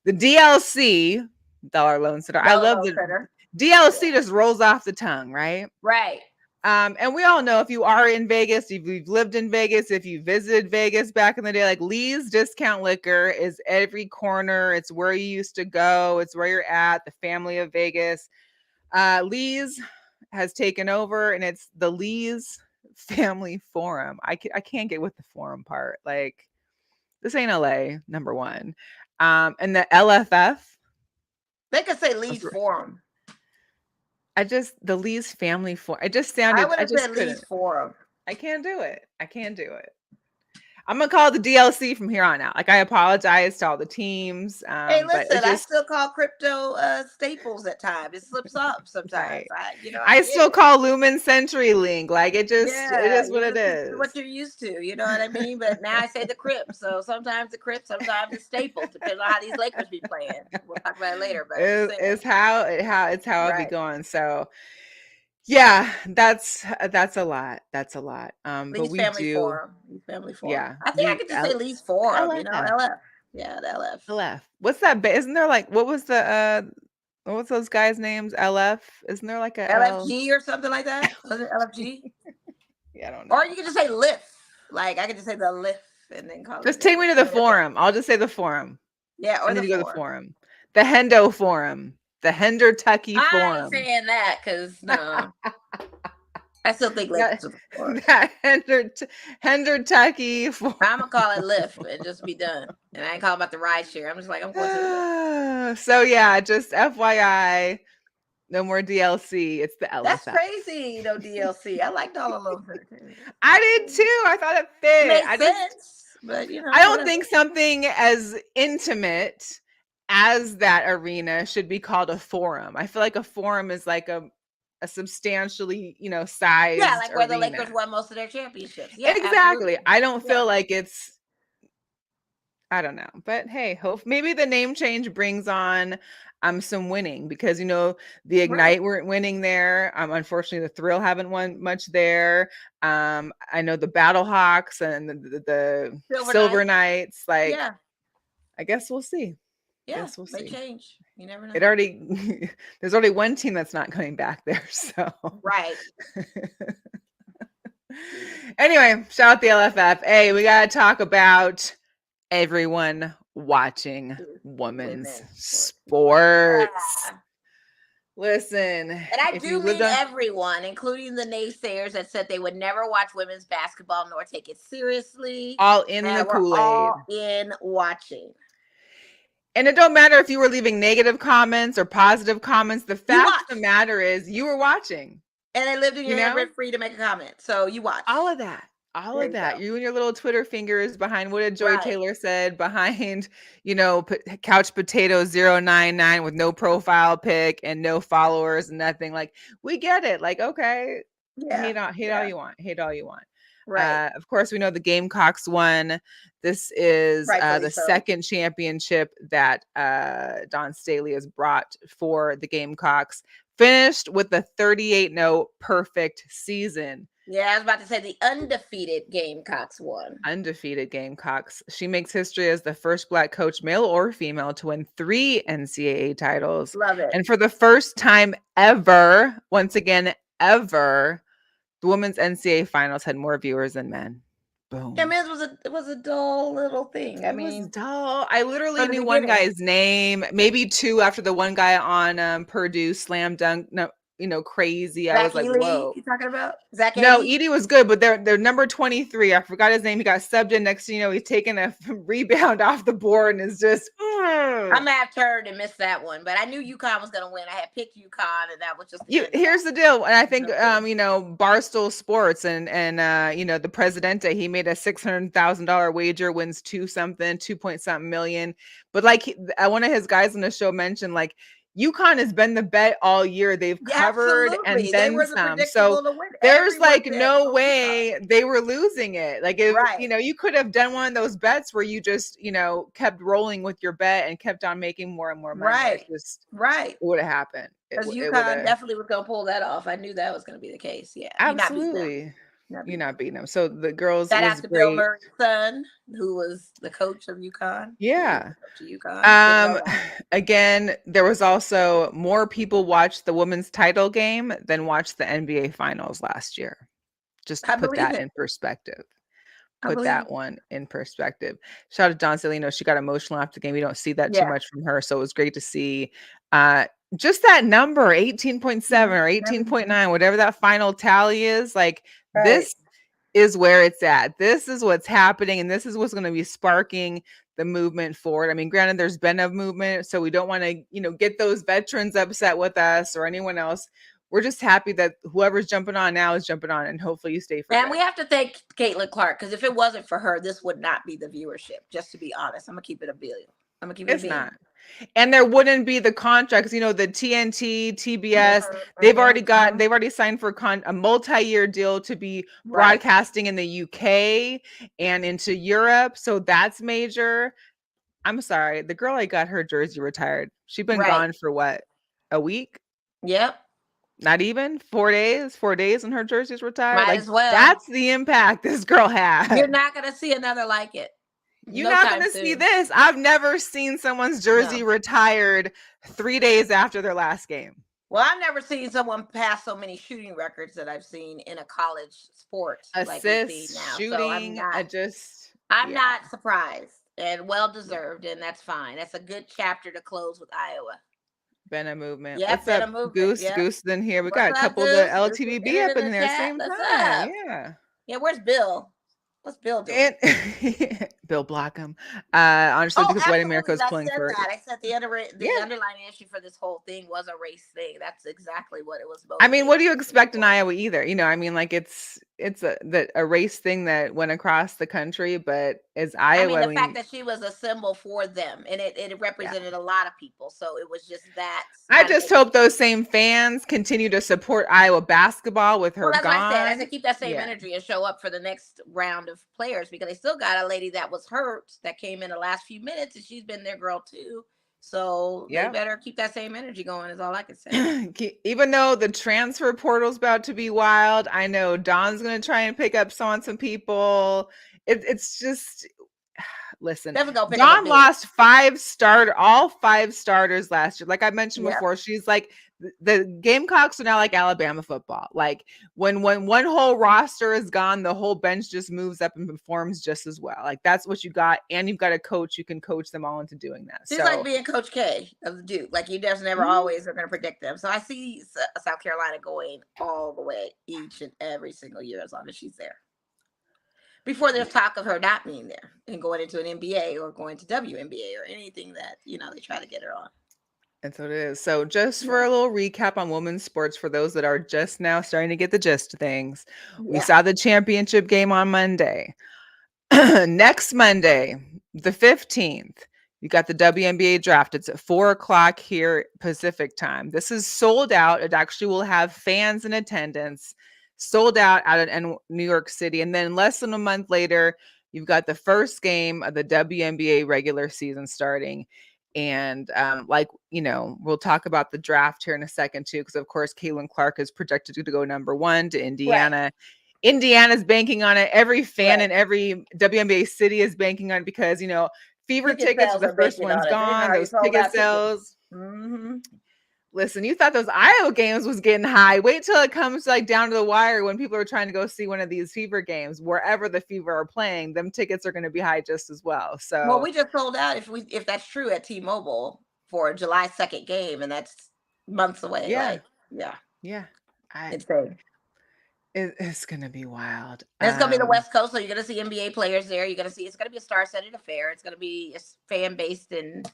the DLC, Dollar Loan Center. I love the DLC just rolls off the tongue, right? Right. And we all know if you are in Vegas, if you've lived in Vegas, if you visited Vegas back in the day, like Lee's Discount Liquor is every corner. It's where you used to go. It's where you're at, the family of Vegas. Lee's has taken over, and it's the Lee's Family Forum. I can't get with the forum part. Like, this ain't LA, number one. And the LFF. They could say Lee's Forum. The Lee's Family Forum. It just sounded. I just said Lee's Forum. I can't do it. I'm gonna call it the DLC from here on out. Like, I apologize to all the teams. Hey, listen, I still call crypto staples at times. It slips up sometimes. Right. I still call Lumen CenturyLink. Like, it is what it is. What you're used to, you know what I mean? But now I say the Crypt. So sometimes the Crypt, sometimes the Staples, depending on how these Lakers be playing. We'll talk about it later. But it's how I'll be going. So yeah, that's a lot. That's a lot. But we Family do. Forum. Lee's Family Forum. Yeah. I think I could just say Lee's Forum. LF. You know, LF. Yeah, the LF. LF. What's that? Isn't there like what's those guys' names? LF? Isn't there like a LFG or something like that? Was it LFG? Yeah, I don't know. Or you could just say Lift. Like I could just say the Lift and then call it. Just take me to the forum. I'll just say the forum. Yeah, or and then the you go to the forum. The Hendo Forum. The Hendertucky Forum. I ain't saying that because no. I still think Lift. That Hendertucky Forum. I'm gonna call it Lyft and just be done. And I ain't call about the ride share. I'm just like, I'm going to Lyft. So yeah, just FYI, no more DLC. It's the LFF. That's crazy, no DLC. I liked all of those. I did too. I thought it fit. Makes sense, but you know, I don't think something as intimate as that arena should be called a forum. I feel like a forum is like a substantially, sized. Yeah, like where arena. the Lakers won most of their championships. Yeah, exactly. absolutely. I don't feel like it's I don't know, but hey, hope maybe the name change brings on some winning because the Right. Ignite weren't winning there. Unfortunately, the Thrill haven't won much there. I know the Battle Hawks and the Silver Silver Knight. Knights. Like, Yeah. I guess we'll see. Yeah. Guess we'll May see. change. You never It know. already there's already one team that's not coming back there. So Right. anyway, shout out the LFF. Hey, we gotta talk about everyone watching women's Women's sports. Yeah. Listen, And I if do you lived mean on everyone, including the naysayers that said they would never watch women's basketball nor take it seriously. all in the And we're Kool-Aid. all in watching. And it don't matter if you were leaving negative comments or positive comments. The You fact of the watched. matter is you were watching, And they lived in you your head know? rent free to make a comment. So you All watched. of that. All There of you go. that. You and your little Twitter fingers behind what did Joy Right. Taylor said behind, couch potato 099 with no profile pic and no followers and nothing. Like, we get it. Like, okay, Yeah. hate all you want. Hate all you want. Right. Of course, we know the Gamecocks won. This is Rightfully the so. second championship that Don Staley has brought for the Gamecocks. Finished with a 38-0 perfect season. Yeah, I was about to say the undefeated Gamecocks won. Undefeated Gamecocks. She makes history as the first Black coach, male or female, to win 3 NCAA titles. Love it. And for the first time ever, once again, ever, the women's NCAA finals had more viewers than men. Boom. Yeah, man, it was a dull little thing. I It was mean, dull. I literally from the knew one beginning. guy's name, maybe two after the one guy on Purdue slam dunk. No, crazy. I was Zach like, Ely, whoa. you talking about? Zach No, Edey? Edie was good, but they're number 23. I forgot his name. He got subbed in next thing he's taking a rebound off the board and is just I may have turned and missed that one, but I knew UConn was going to win. I had picked UConn, and that was just the end. Here's the deal. And I think Okay. Barstool Sports and the Presidente, he made a $600,000 wager, wins 2 point something million. But like one of his guys on the show mentioned, like, UConn has been the bet all year. They've covered and Absolutely. They then were the some. So predictable to win. there's Everyone like said no go UConn. way they were losing it. Like, if Right. you could have done one of those bets where you just kept rolling with your bet and kept on making more and more money. Right. It's just Right. it would have happened. Because UConn definitely was going to pull that off. I knew that was going to be the case. Yeah. Absolutely. You're not beating them. So the girls Shout was out to great. Bill Murray's son, who was the coach of UConn. Yeah. Coach of UConn. Again, there was also more people watched the women's title game than watched the NBA finals last year. Just to put that in perspective. Put that one in perspective. Shout out to Don Celino. She got emotional after the game. We don't see that too much from her. So it was great to see just that number, 18.7 or 18.9, whatever that final tally is. Like, this is where it's at. This is what's happening. And this is what's going to be sparking the movement forward. I mean, granted, there's been a movement, so we don't want to, get those veterans upset with us or anyone else. We're just happy that whoever's jumping on now is jumping on, and hopefully you stay for And we have to thank Caitlin Clark, because if it wasn't for her, this would not be the viewership. Just to be honest, I'm gonna keep it a billion. I'm gonna keep it. It's not. And there wouldn't be the contracts, the TNT, TBS. They've already signed for a multi-year deal to be broadcasting in the UK and into Europe. So that's major. I'm sorry, the girl I got her jersey retired. She's been gone for what? A week? Yep. Not even 4 days. 4 days and her jersey's retired. Might as well. That's the impact this girl had. You're not gonna see another like it. You're not going to see this. I've never seen someone's jersey retired 3 days after their last game. Well, I've never seen someone pass so many shooting records that I've seen in a college sport. Assists, shooting. So I'm not surprised, and well deserved, and that's fine. That's a good chapter to close with Iowa. Been a movement. Yeah, what's up, Goose? Yep. Goose in here. We got a couple of the LTVB up in there same time. Yeah, where's Bill? What's Bill doing? Bill Blockham. Honestly, because White America is pulling for it. I said the underlying issue for this whole thing was a race thing. That's exactly what it was about. I mean, what do you expect in Iowa either? I mean, like, it's a race thing that went across the country, but it's Iowa. I mean, the fact that she was a symbol for them, and it represented a lot of people. So it was just that. I just hope those same fans continue to support Iowa basketball with her gone. I said keep that same energy and show up for the next round of players, because they still got a lady that was hurt that came in the last few minutes, and she's been their girl too. So they better keep that same energy going, is all I can say. Even though the transfer portal's about to be wild, I know Dawn's going to try and pick up some people. It's just, listen, Definitely gonna pick up a Dawn big. lost all 5 starters last year. Like I mentioned before, she's like, the Gamecocks are now like Alabama football. Like when one whole roster is gone, the whole bench just moves up and performs just as well. Like that's what you got, and you've got a coach you can coach them all into doing that. She's like being Coach K of the Duke. Like you just never always are going to predict them. So I see South Carolina going all the way each and every single year as long as she's there. Before there's talk of her not being there and going into an NBA or going to WNBA or anything that, they try to get her on. And so it is. So just for a little recap on women's sports, for those that are just now starting to get the gist of things, we saw the championship game on Monday. Next Monday, the 15th, you got the WNBA draft. It's at 4:00 here Pacific time. This is sold out. It actually will have fans in attendance, sold out in New York City. And then less than a month later, you've got the first game of the WNBA regular season starting. And we'll talk about the draft here in a second too, because of course Caitlin Clark is projected to go number 1 to Indiana. Right. Indiana's banking on it. Every fan in every WNBA city is banking on it because Fever tickets are the first ones gone. Those ticket sales. Listen, you thought those Iowa games was getting high. Wait till it comes like down to the wire when people are trying to go see one of these Fever games. Wherever the Fever are playing, them tickets are going to be high just as well. So, well, we just sold out if that's true at T-Mobile for a July 2nd game, and that's months away. Yeah, yeah. Insane. It's going to be wild. And it's going to be the West Coast, so you're going to see NBA players there. You're going to see it's going to be a star-studded affair. It's going to be fan-based and.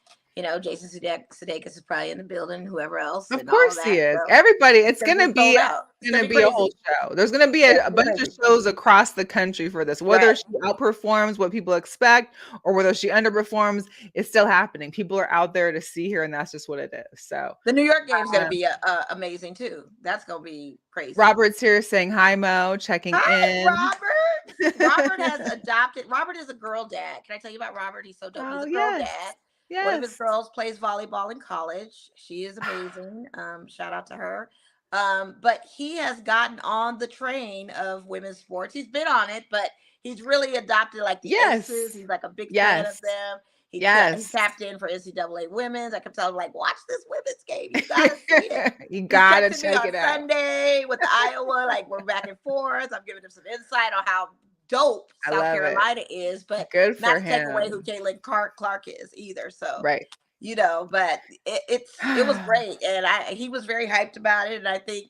Jason Sudeikis is probably in the building, whoever else. Of course he is. So everybody, it's going to be a whole show. There's going to be a bunch of shows across the country for this. Whether she outperforms what people expect or whether she underperforms, it's still happening. People are out there to see her, and that's just what it is. So the New York game's going to be amazing too. That's going to be crazy. Robert's here saying hi, Mo, checking in. Robert. Robert has adopted. Robert is a girl dad. Can I tell you about Robert? He's so dope. He's a girl dad. Yes. One of his girls plays volleyball in college. She is amazing. Shout out to her. But he has gotten on the train of women's sports. He's been on it, but he's really adopted like the Aces. He's like a big fan of them. He tapped in for NCAA women's. I kept telling him, like, watch this women's game. You gotta see it. You gotta check it out. Sunday with the Iowa, like we're back and forth. I'm giving him some insight on how dope South Carolina is, but good for not to him. take away who Caitlin Clark is either. So right, but it was great, and he was very hyped about it, and I think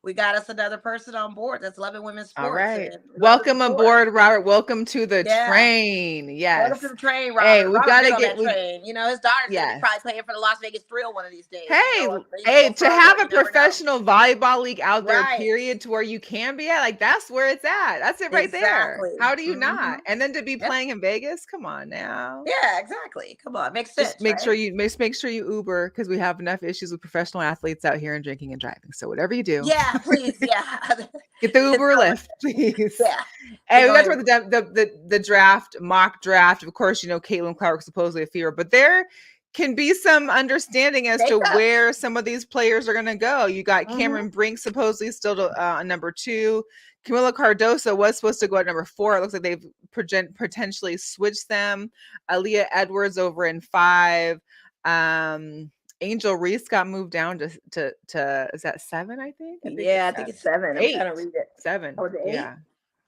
we got us another person on board that's loving women's sports. All right, welcome aboard, Robert. Welcome to the train. Yes, welcome to the train, Robert. Hey, we gotta get that train. His daughter's gonna be probably playing for the Las Vegas Thrill one of these days. Hey, to have a professional volleyball league out there, period, to where you can be at, like that's where it's at. That's it right there. How do you not? And then to be playing in Vegas, come on now. Yeah, exactly. Come on, makes sense. Just make sure you Uber, because we have enough issues with professional athletes out here and drinking and driving. So whatever you do, please, get the Uber Lyft, please. Hey, we got to the draft, mock draft. Of course, Caitlin Clark is supposedly a Fever, but there can be some understanding as to where some of these players are going to go. You got Cameron Brink supposedly still to, number 2. Camila Cardoso was supposed to go at number 4. It looks like they've potentially switched them. Aaliyah Edwards over in 5. Angel Reese got moved down to is that 7? I think I think it's 7. 8. I'm trying to read it. 7. Oh, 8? Yeah.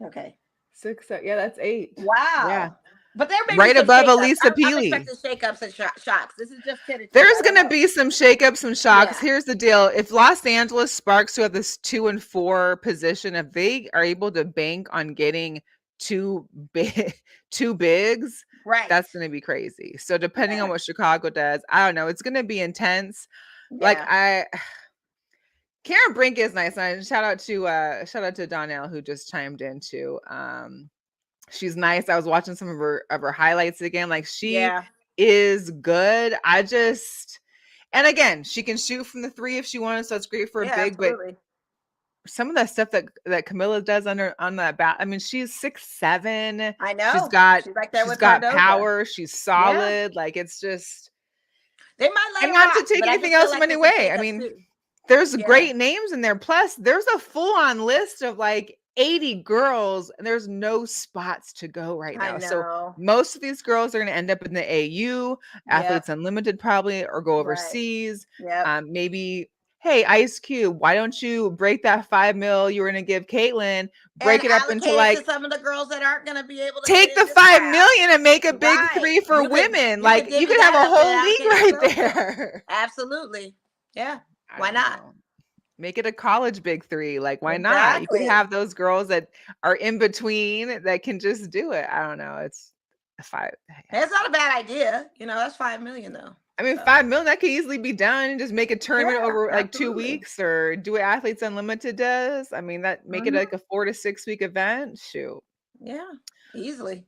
Okay. 6. Yeah, that's 8. Wow. Yeah. But there may right be above shakeups. Elisa Peely. I'm expecting shakeups and shocks. This is just There's going to be some shakeups, some shocks. Here's the deal: if Los Angeles Sparks, who have this 2 and 4 position, if they are able to bank on getting two bigs, right, that's going to be crazy. So depending on what Chicago does, I don't know. It's going to be intense. Like Karen Brink is nice. And shout out to Donnell, who just chimed in too. She's nice. I was watching some of her highlights again. Like she is good. And again, she can shoot from the 3 if she wanted, so it's great for a big. Absolutely. some of the stuff that Camilla does on that bat. I mean, she's 6'7". I She's know. got She's like that with Cardova. power. She's Yeah. solid. Like it's just, They might let and her not rock, to take but I anything just feel else like from this any is way. I shakeup mean, too. there's Yeah. great names in there. Plus, there's a full-on list of like 80 girls, and there's no spots to go right I now. So know. most of these girls are going to end up in the AU, Athletes Unlimited probably, or go Right. overseas. Yep. Maybe, hey, Ice Cube, why don't you break that $5 million you were going to give Caitlyn, break And it up into allocate it like, to some of the girls that aren't going to be able to take get the in this $5 crowd. million and make a big Right. three for You could- women. you Like could you divvy could have that a up and whole league allocate it right to those girls. there. Absolutely. Yeah. I Why don't not? know. Make it a college big three. Like, why not? You could Exactly. have those girls that are in between that can just do it. I don't know. It's five. It's not a bad idea. You know, that's $5 million though. I mean, So, $5 million that could easily be done and just make a tournament yeah, over like 2 absolutely. weeks, or do what Athletes Unlimited does. I mean, that make it like a 4 to 6 week event. Shoot. Yeah, easily.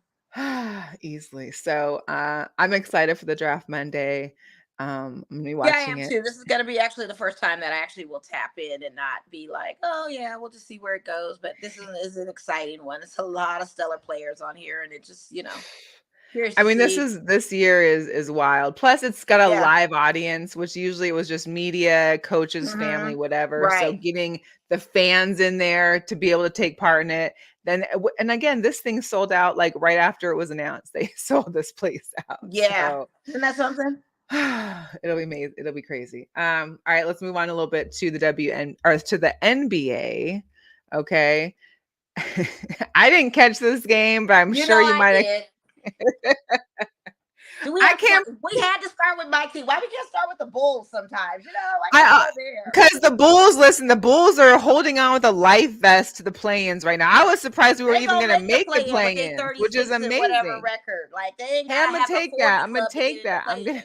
Easily. So I'm excited for the draft Monday. I'm gonna be Yeah, I watching am it. too. This is going to be actually the first time that I actually will tap in and not be like, oh yeah, we'll just see where it goes. But this is an exciting one. It's a lot of stellar players on here, and it just, curious I to mean, see. this year is wild. Plus, it's got a Yeah. live audience, which usually it was just media, coaches, family, whatever. So Right. getting the fans in there to be able to take part in it. Then, and again, this thing sold out like right after it was announced. They sold this place out. Yeah. So Isn't that something? it'll be amazing. It'll be crazy. All right, let's move on a little bit to the to the NBA. Okay. I didn't catch this game, but I'm sure you might have. Did. Do we I have can't. We had to start with my team. Why we can't start with the Bulls sometimes? Like because the Bulls, listen, the Bulls are holding on with a life vest to the play-ins right now. I was surprised we were even going to make the play-ins, which is amazing. Whatever record, like they ain't hey, I'm gotta gonna have take a that. 40 I'm gonna club to take get in that. the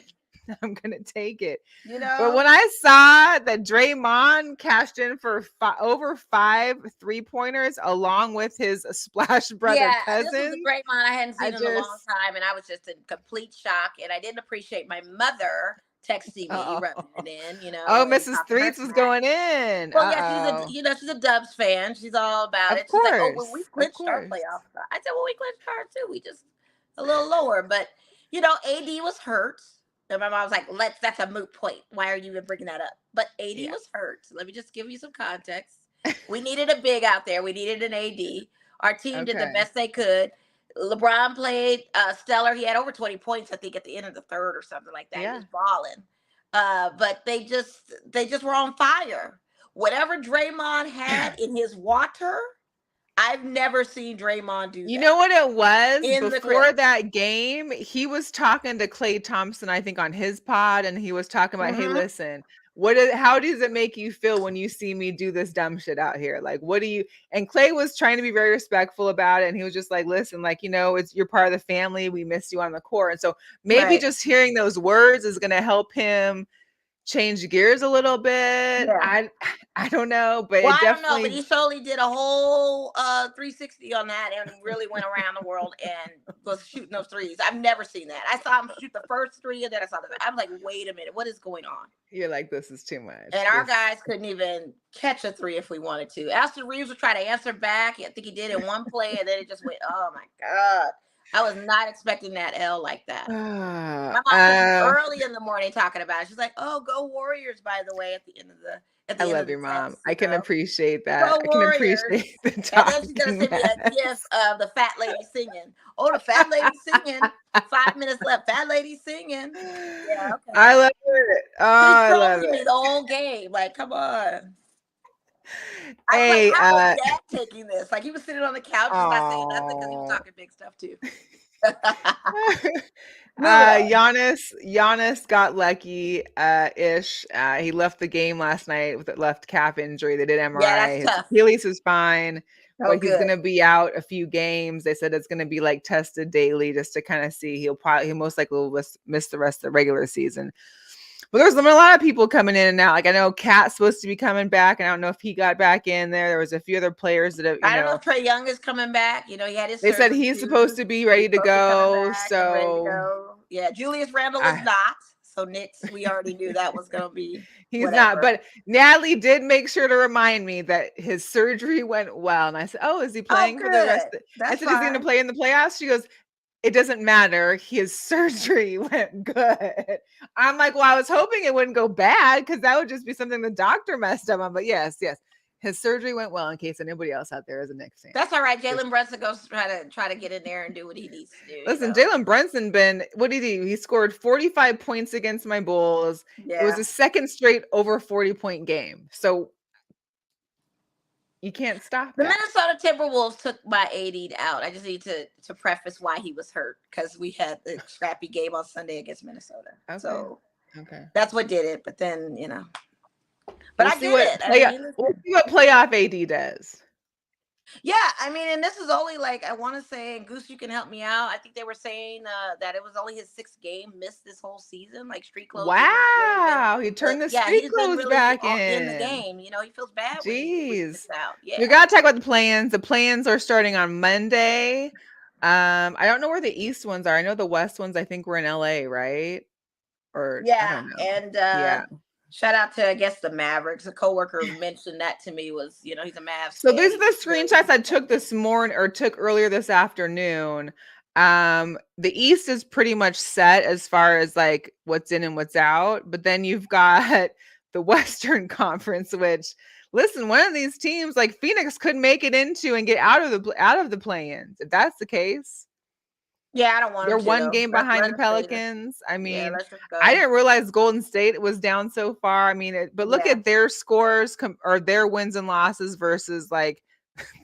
I'm gonna take it. play-in. But when I saw that Draymond cashed in for over 5 3-pointers along with his Splash Brother cousin, this was a great one I hadn't seen in a long time, and I was just in complete shock. And I didn't appreciate my mother texting me, rubbing it in. Oh, Mrs. Threets was going in. Well, yeah, she's a Dubs fan. She's all about it. She's like, oh, well, we clinched our playoff. I said, well, we clinched ours too. We just a little lower, but AD was hurt. And my mom was like, that's a moot point. Why are you even bringing that up? But AD was hurt. Let me just give you some context. We needed a big out there. We needed an AD. Our team did the best they could. LeBron played stellar. He had over 20 points, I think, at the end of the third or something like that. He was balling. But they just were on fire. Whatever Draymond had in his water, I've never seen Draymond do that. You know what it was? Before that game, he was talking to Klay Thompson, I think, on his pod, and he was talking about, hey, listen, how does it make you feel when you see me do this dumb shit out here? Like, what do you, and Klay was trying to be very respectful about it, and he was just like, listen, like, you're part of the family, we miss you on the court. And so maybe just hearing those words is going to help him change gears a little bit. I don't know, but it definitely, I don't know, but he surely did a whole 360 on that and really went around the world and was shooting those threes. I've never seen that. I saw him shoot the first three, and then I saw that. I'm like, wait a minute, what is going on? You're like, this is too much. And our guys couldn't even catch a three if we wanted to. Austin Reeves would try to answer back. I think he did in one play, and then it just went, oh my God. I was not expecting that L like that. My mom was early in the morning talking about it. She's like, "Oh, go Warriors!" By the way, at the end of the. I love your mom. I can appreciate that. I can appreciate the talking. And then she's gonna send me a gif of the fat lady singing. Oh, the fat lady singing. 5 minutes left. Fat lady singing. Yeah, okay. I love it. Oh, I love it. Me the whole game. Like, come on. Hey, how was Dad taking this? Like, he was sitting on the couch, just not saying nothing because he was talking big stuff too. Giannis got lucky ish. He left the game last night with a left calf injury. They did MRI. His Achilles is fine, but he's gonna be out a few games. They said it's gonna be like tested daily just to kind of see. He most likely will miss the rest of the regular season. But there's a lot of people coming in and out. Like, I know Cat's supposed to be coming back, and I don't know if he got back in there. There was a few other players that have, I don't know if Trae Young is coming back. He had his. They said he's supposed to be ready to go. So yeah, Julius Randle is not. So Knicks, we already knew that was going to be He's not, whatever. but Natalie did make sure to remind me that his surgery went well. And I said, "Oh, is he Oh, playing for the rest good. I That's said, "Is he going to fine. play in the playoffs?" She goes, "It doesn't matter. His surgery went good." I'm like, "Well, I was hoping it wouldn't go bad because that would just be something the doctor messed up on." But yes, his surgery went well. In case anybody else out there is a Knicks fan. That's all right. Jalen Brunson goes try to get in there and do what he needs to do. Listen, Jalen Brunson what did he do? He scored 45 points against my Bulls. It was Yeah. a second straight over 40-point game. So you can't stop The that. Minnesota Timberwolves took my AD out. I just need to preface why he was hurt because we had the scrappy game on Sunday against Minnesota. Okay. So Okay. that's what did it. But then, but I get it. We'll see what playoff AD does. Yeah, I mean, and this is only like I want to say, and Goose, you can help me out. I think they were saying that it was only his sixth game missed this whole season, like street clothes. Wow, he turned the street clothes really back in the game. He feels bad when he Jeez. out. Yeah, We gotta talk about the plans. The plans are starting on Monday. I don't know where the East ones are. I know the West ones. I think we're in LA, right? Or I don't know. And yeah. Shout out to, I guess, the Mavericks. A coworker mentioned that to me was, he's a Mavs So fan. these are the screenshots I took this morning or took earlier this afternoon. The East is pretty much set as far as like what's in and what's out, but then you've got the Western Conference, which listen, one of these teams like Phoenix could make it into and get out of the play-ins. If that's the case. Yeah, I don't want They're them to, one though. game behind the Pelicans. I mean, let's just go. I didn't realize Golden State was down so far. I mean, but look at their scores or their wins and losses versus like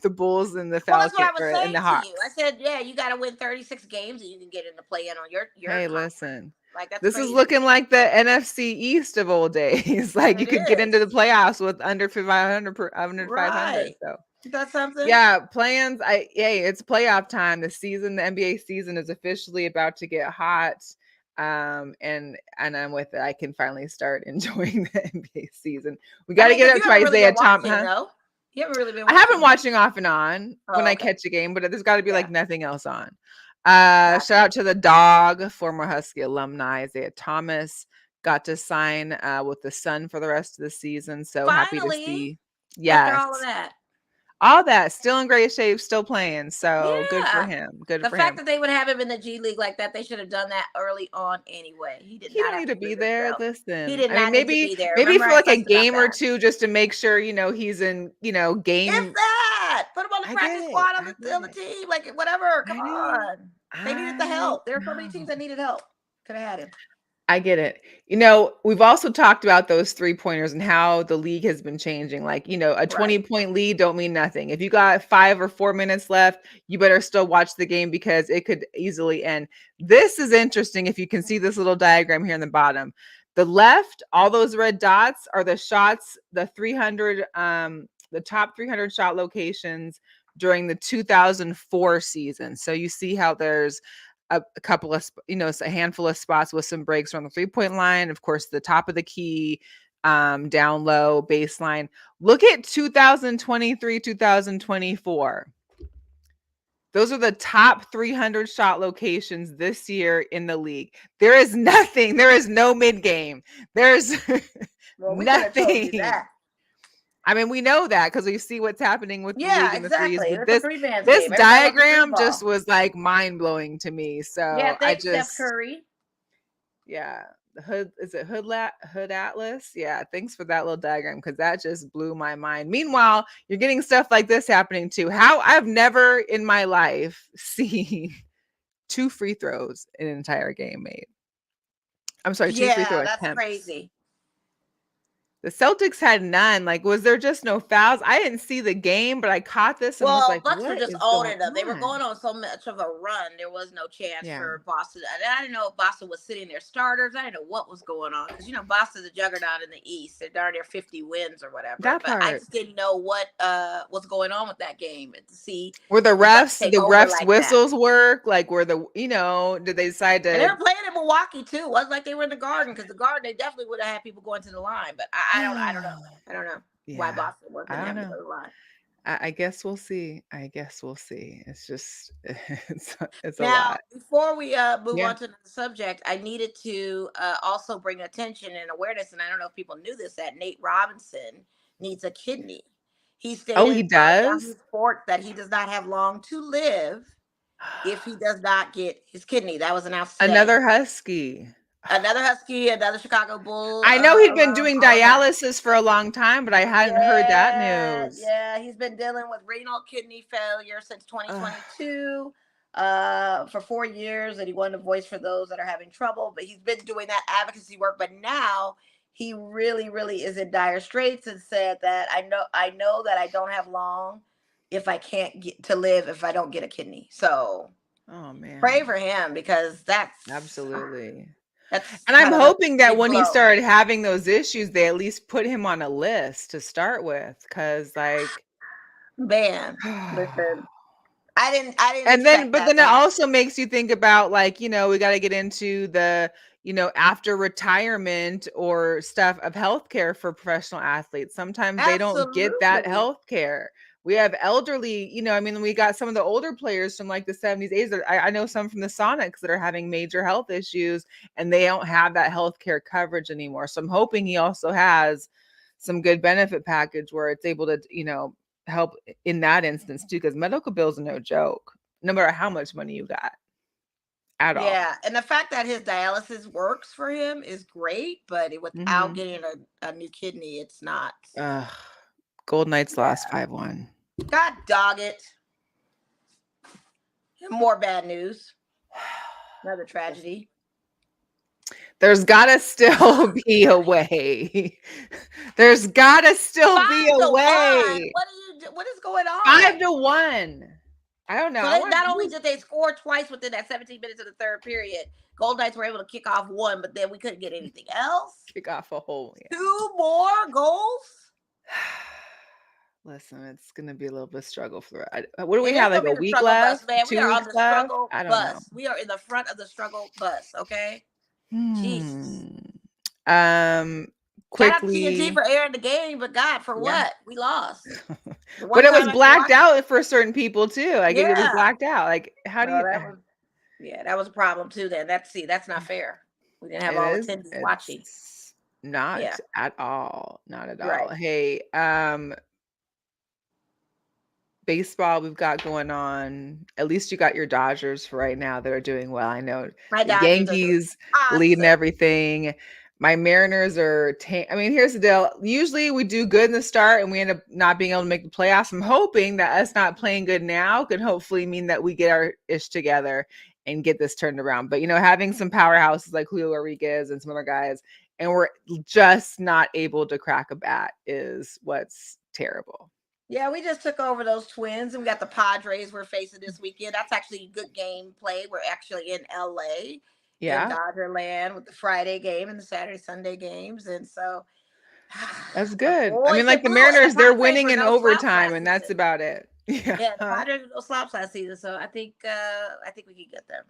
the Bulls and the Falcons. Well, that's what I was saying the to Hawks. you. I said, yeah, you got to win 36 games and you can get in the play-in on your Hey, conference. listen. Like that's this crazy. is looking like the NFC East of old days. Like you could get into the playoffs with under 500 500. So that's something. Yeah, plans. It's playoff time. The NBA season is officially about to get hot. And I'm with it. I can finally start enjoying the NBA season. We got to get up to Isaiah Thomas. You haven't really been watching. I have been watching off and on when I catch a game, but there's got to be like nothing else on. Shout out to the dog, former Husky alumni Isaiah Thomas. Got to sign with the Sun for the rest of the season. So happy to see. After all of that. All that, still in great shape, still playing. So good for him. The fact that they would have him in the G League like that, they should have done that early on anyway. He don't need to be there. Listen, he did not need to be there. Maybe for like a game or two, just to make sure he's in game. If that, put him on the practice squad on the team, like whatever. Come on, they needed the help. There are so many teams that needed help. Could have had him. I get it. We've also talked about those 3-pointers and how the league has been changing. Like, a 20-point lead don't mean nothing. If you got 5 or 4 minutes left, you better still watch the game because it could easily end. This is interesting. If you can see this little diagram here in the bottom, the left, all those red dots are the shots, the 300, the top 300 shot locations during the 2004 season. So you see how there's a couple of, a handful of spots with some breaks on the 3-point line. Of course, the top of the key, down low, baseline. Look at 2023, 2024. Those are the top 300 shot locations this year in the league. There is nothing. There is no mid game. There's nothing. I mean, we know that because we see what's happening with the league in the threes. But this diagram just was like mind blowing to me. So Steph Curry. Yeah, the hood is it Hood Atlas? Yeah, thanks for that little diagram because that just blew my mind. Meanwhile, you're getting stuff like this happening too. How I've never in my life seen 2 free throws in an entire game made. I'm sorry, 2 free throw attempts. That's crazy. The Celtics had none. Like, was there just no fouls? I didn't see the game, but I caught this and was like, Bucks were just owning them. They were going on so much of a run. There was no chance for Boston. And I didn't know if Boston was sitting their starters. I didn't know what was going on. Because, Boston's a juggernaut in the East. They're darn near 50 wins or whatever. I just didn't know what was going on with that game. And to see were the refs whistles work? Like, were did they decide to? And they were playing in Milwaukee too. It wasn't like they were in the Garden because the Garden they definitely would have had people going to the line. But I don't know. I don't know why Boston wasn't having to go to the line. I guess we'll see. I guess we'll see. It's just it's a Now, lot. before we move Yeah. on to the subject, I needed to also bring attention and awareness, and I don't know if people knew this, that Nate Robinson needs a kidney. He Oh, he stated on Yahoo does? Sports that he does not have long to live if he does not get his kidney. That was announced today. Another husky. Another Husky, another Chicago Bull I know he'd been alum, doing all of that. dialysis for a long time, but I hadn't heard that Yeah, news. yeah, he's been dealing with renal kidney failure since Ugh. 2022 for 4 years, and he wanted a voice for those that are having trouble. But he's been doing that advocacy work. But now he really, really is in dire straits and said that I know that I don't have long if I can't get to live if I don't get a kidney. So Oh pray man. for him because Absolutely. that's And I'm kind of a hoping that big when he blow. started having those issues, they at least put him on a list to start with. Cause like Man, listen, I didn't and then expect but that then to it happen. also makes you think about like, we got to get into the, after retirement or stuff of healthcare for professional athletes. Sometimes they don't get that Absolutely. healthcare. We have elderly, I mean, we got some of the older players from like the 70s, 80s. I know some from the Sonics that are having major health issues and they don't have that healthcare coverage anymore. So I'm hoping he also has some good benefit package where it's able to, help in that instance too, because medical bills are no joke, no matter how much money you got at all. Yeah, and the fact that his dialysis works for him is great, but without Hmm. getting a new kidney, it's not. Ugh. Gold Knights lost Yeah. 5-1. God dog it. More bad news. Another tragedy. There's gotta still be a way. There's gotta still be Five a to one. way. What is going on? 5-1. I don't know. So I they, want not only did they score twice within that 17 minutes of the third period, Gold Knights were able to kick off one, but then we couldn't get anything else. kick off a whole. Yeah. Two more goals. Listen, it's gonna be a little bit of struggle for what do we It is have? Like gonna a be the week struggle bus, left? man. We 2 are on weeks the left? struggle I don't know. bus. We are in the front of the struggle bus. Okay. Jesus. Hmm. Um, Shout out to TNT quickly, for airing the game, but God, for yeah. what? We lost. The But one it was time I can blacked watch it. out for certain people too. Like it was Yeah. blacked out. Like how do Well, you? that was a problem too. Then that's not fair. We didn't have It all is. attendees watching. It's not Yeah. at all. Not at all. Right. Hey, baseball we've got going on. At least you got your Dodgers for right now that are doing well. I know My the Dodgers are doing Yankees leading awesome. everything. My Mariners are I mean, here's the deal. Usually we do good in the start and we end up not being able to make the playoffs. I'm hoping that us not playing good now could hopefully mean that we get our ish together and get this turned around. But having some powerhouses like Julio Rodriguez and some other guys, and we're just not able to crack a bat is what's terrible. Yeah, we just took over those Twins, and we got the Padres we're facing this weekend. That's actually a good game play. We're actually in LA in Yeah. Dodger land with the Friday game and the Saturday Sunday games, and so That's the good. I mean, boys like in the blue and the Mariners, they're Padres winning were in no slouch overtime, last and that's season. about it. Yeah. Yeah, the Padres were no slouch last season, so I think we can get them.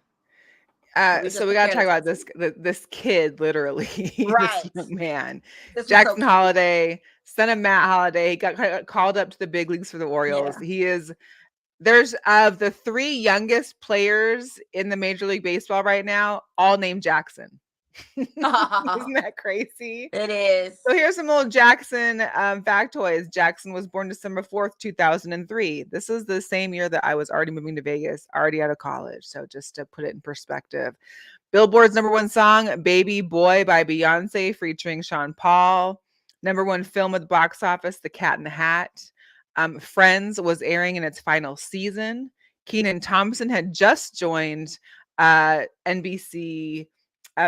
We So just we took got care to of talk the about Twins. this kid, literally, this Right. young man, This was so Jackson cute. Holiday, son of Matt Holiday. He got called up to the big leagues for the Orioles. Yeah. There's of the 3 youngest players in the Major League Baseball right now, all named Jackson. Isn't that crazy? It is. So here's some old Jackson factoids. Jackson was born December 4th, 2003. This is the same year that I was already moving to Vegas, already out of college. So just to put it in perspective. Billboard's #1 song, Baby Boy by Beyonce featuring Sean Paul. #1 film at the box office, The Cat in the Hat. Friends was airing in its final season. Kenan Thompson had just joined NBC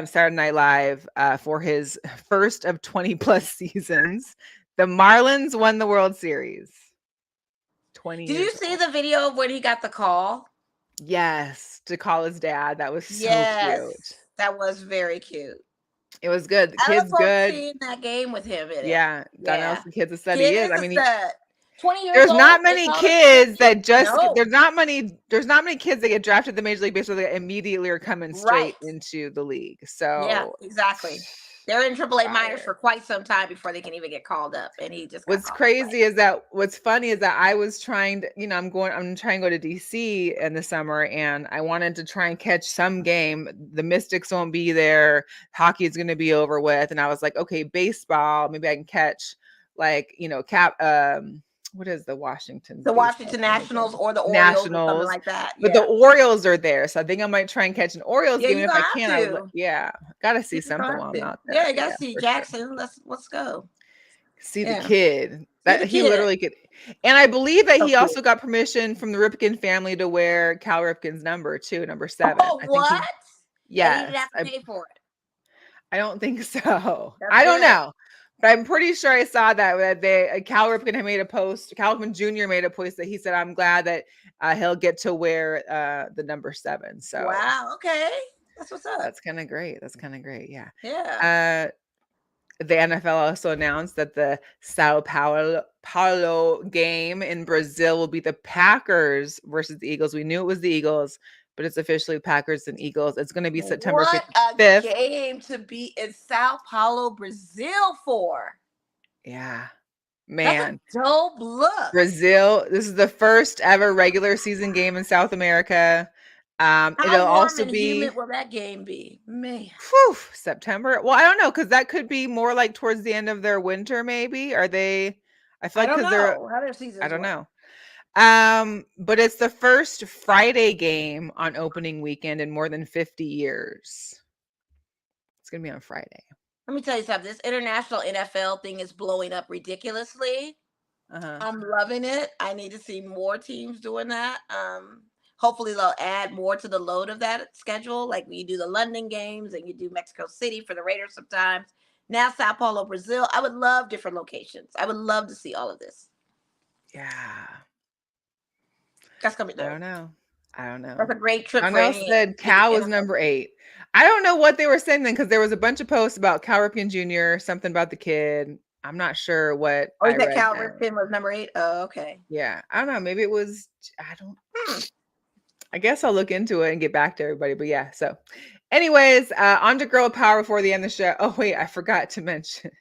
Saturday Night Live for his first of 20 plus seasons. The Marlins won the World Series. 20 Did years you see old. the video of when he got the call? Yes, to call his dad. That was so Yes, cute. that was very cute. It was good. The I look kid's forward to good. seeing that game with him in it. Yeah, Don Yeah, Nelson kid's a stud. He kid is. is I a mean, stud. 20 years there's old not and many all this kids attention. that just No, there's not many kids that get drafted to the Major League Baseball that immediately are coming straight right? into the league. Yeah, So exactly. They're in AAA minors Fire. for quite some time before they can even get called up, and he just got What's called up. crazy is that what's funny is that I was trying to, I'm trying to go to DC in the summer and I wanted to try and catch some game. The Mystics won't be there. Hockey is going to be over with. And I was like, okay, baseball, maybe I can catch like, what is the Washington The baseball Washington team Nationals again? or the Orioles or something Nationals. like that. But the Yeah. Orioles are there. So I think I might try and catch an Orioles Yeah, game. you If gonna I have can, I would, to. yeah, gotta see You just gonna something have while I'm to. out Yeah, there. you gotta Yeah, see for sure. Jackson. Let's go. See the Yeah. kid. See the That he kid. literally could, and I believe that So he cool. also got permission from the Ripken family to wear Cal Ripken's number too, number 7. Oh, I think what? he, And he didn't yes, have to pay for it. I don't think so. That's I don't good. know, but I'm pretty sure I saw that Cal Ripken had made a post. Cal Ripken Jr. made a post that he said, "I'm glad that he'll get to wear the number 7." So Wow. Okay. That's what's up. that's kind of great. That's kind of great. Yeah. Yeah. The NFL also announced that the Sao Paulo game in Brazil will be the Packers versus the Eagles. We knew it was the Eagles, but it's officially Packers and Eagles. It's going to be September What 5th. a game to be in Sao Paulo, Brazil for. Yeah, That's a man. dope look. Brazil. This is the first ever regular season game in South America. How It'll warm also and be humid will that game be? Man. September. Well, I don't know because that could be more like towards the end of their winter. Maybe are they? I feel I like don't because they're. know how their seasons I don't work. know. But it's the first Friday game on opening weekend in more than 50 years. It's gonna be on Friday. Let me tell you something. This international NFL thing is blowing up ridiculously. Uh-huh. I'm loving it. I need to see more teams doing that. Hopefully they'll add more to the load of that schedule. Like you do the London games and you do Mexico City for the Raiders sometimes. Now Sao Paulo, Brazil. I would love different locations. I would love to see all of this. Yeah. That's gonna be I dope. don't know. I don't know. That's a great trip Someone for else any said Cal was NFL. number 8. I don't know what they were saying then because there was a bunch of posts about Cal Ripken Jr., something about the kid. I'm not sure what Oh, I you said read Cal then. Ripken was number 8? Oh, okay. Yeah. I don't know. Maybe it was, I guess I'll look into it and get back to everybody. But yeah, so anyways, on to girl power before the end of the show. Oh, wait, I forgot to mention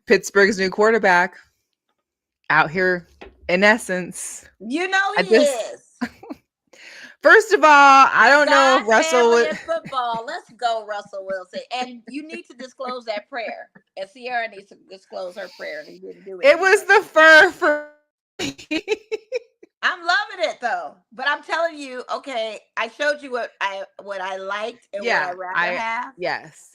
Pittsburgh's new quarterback out here in essence. You know he is. First of all, I don't know if God, Russell family, would. and football. Let's go, Russell Wilson. And you need to disclose that prayer. And Sierra needs to disclose her prayer. And he didn't do it. It was the fur for. I'm loving it though. But I'm telling you, okay, I showed you what I liked and what I'd rather have. Yes.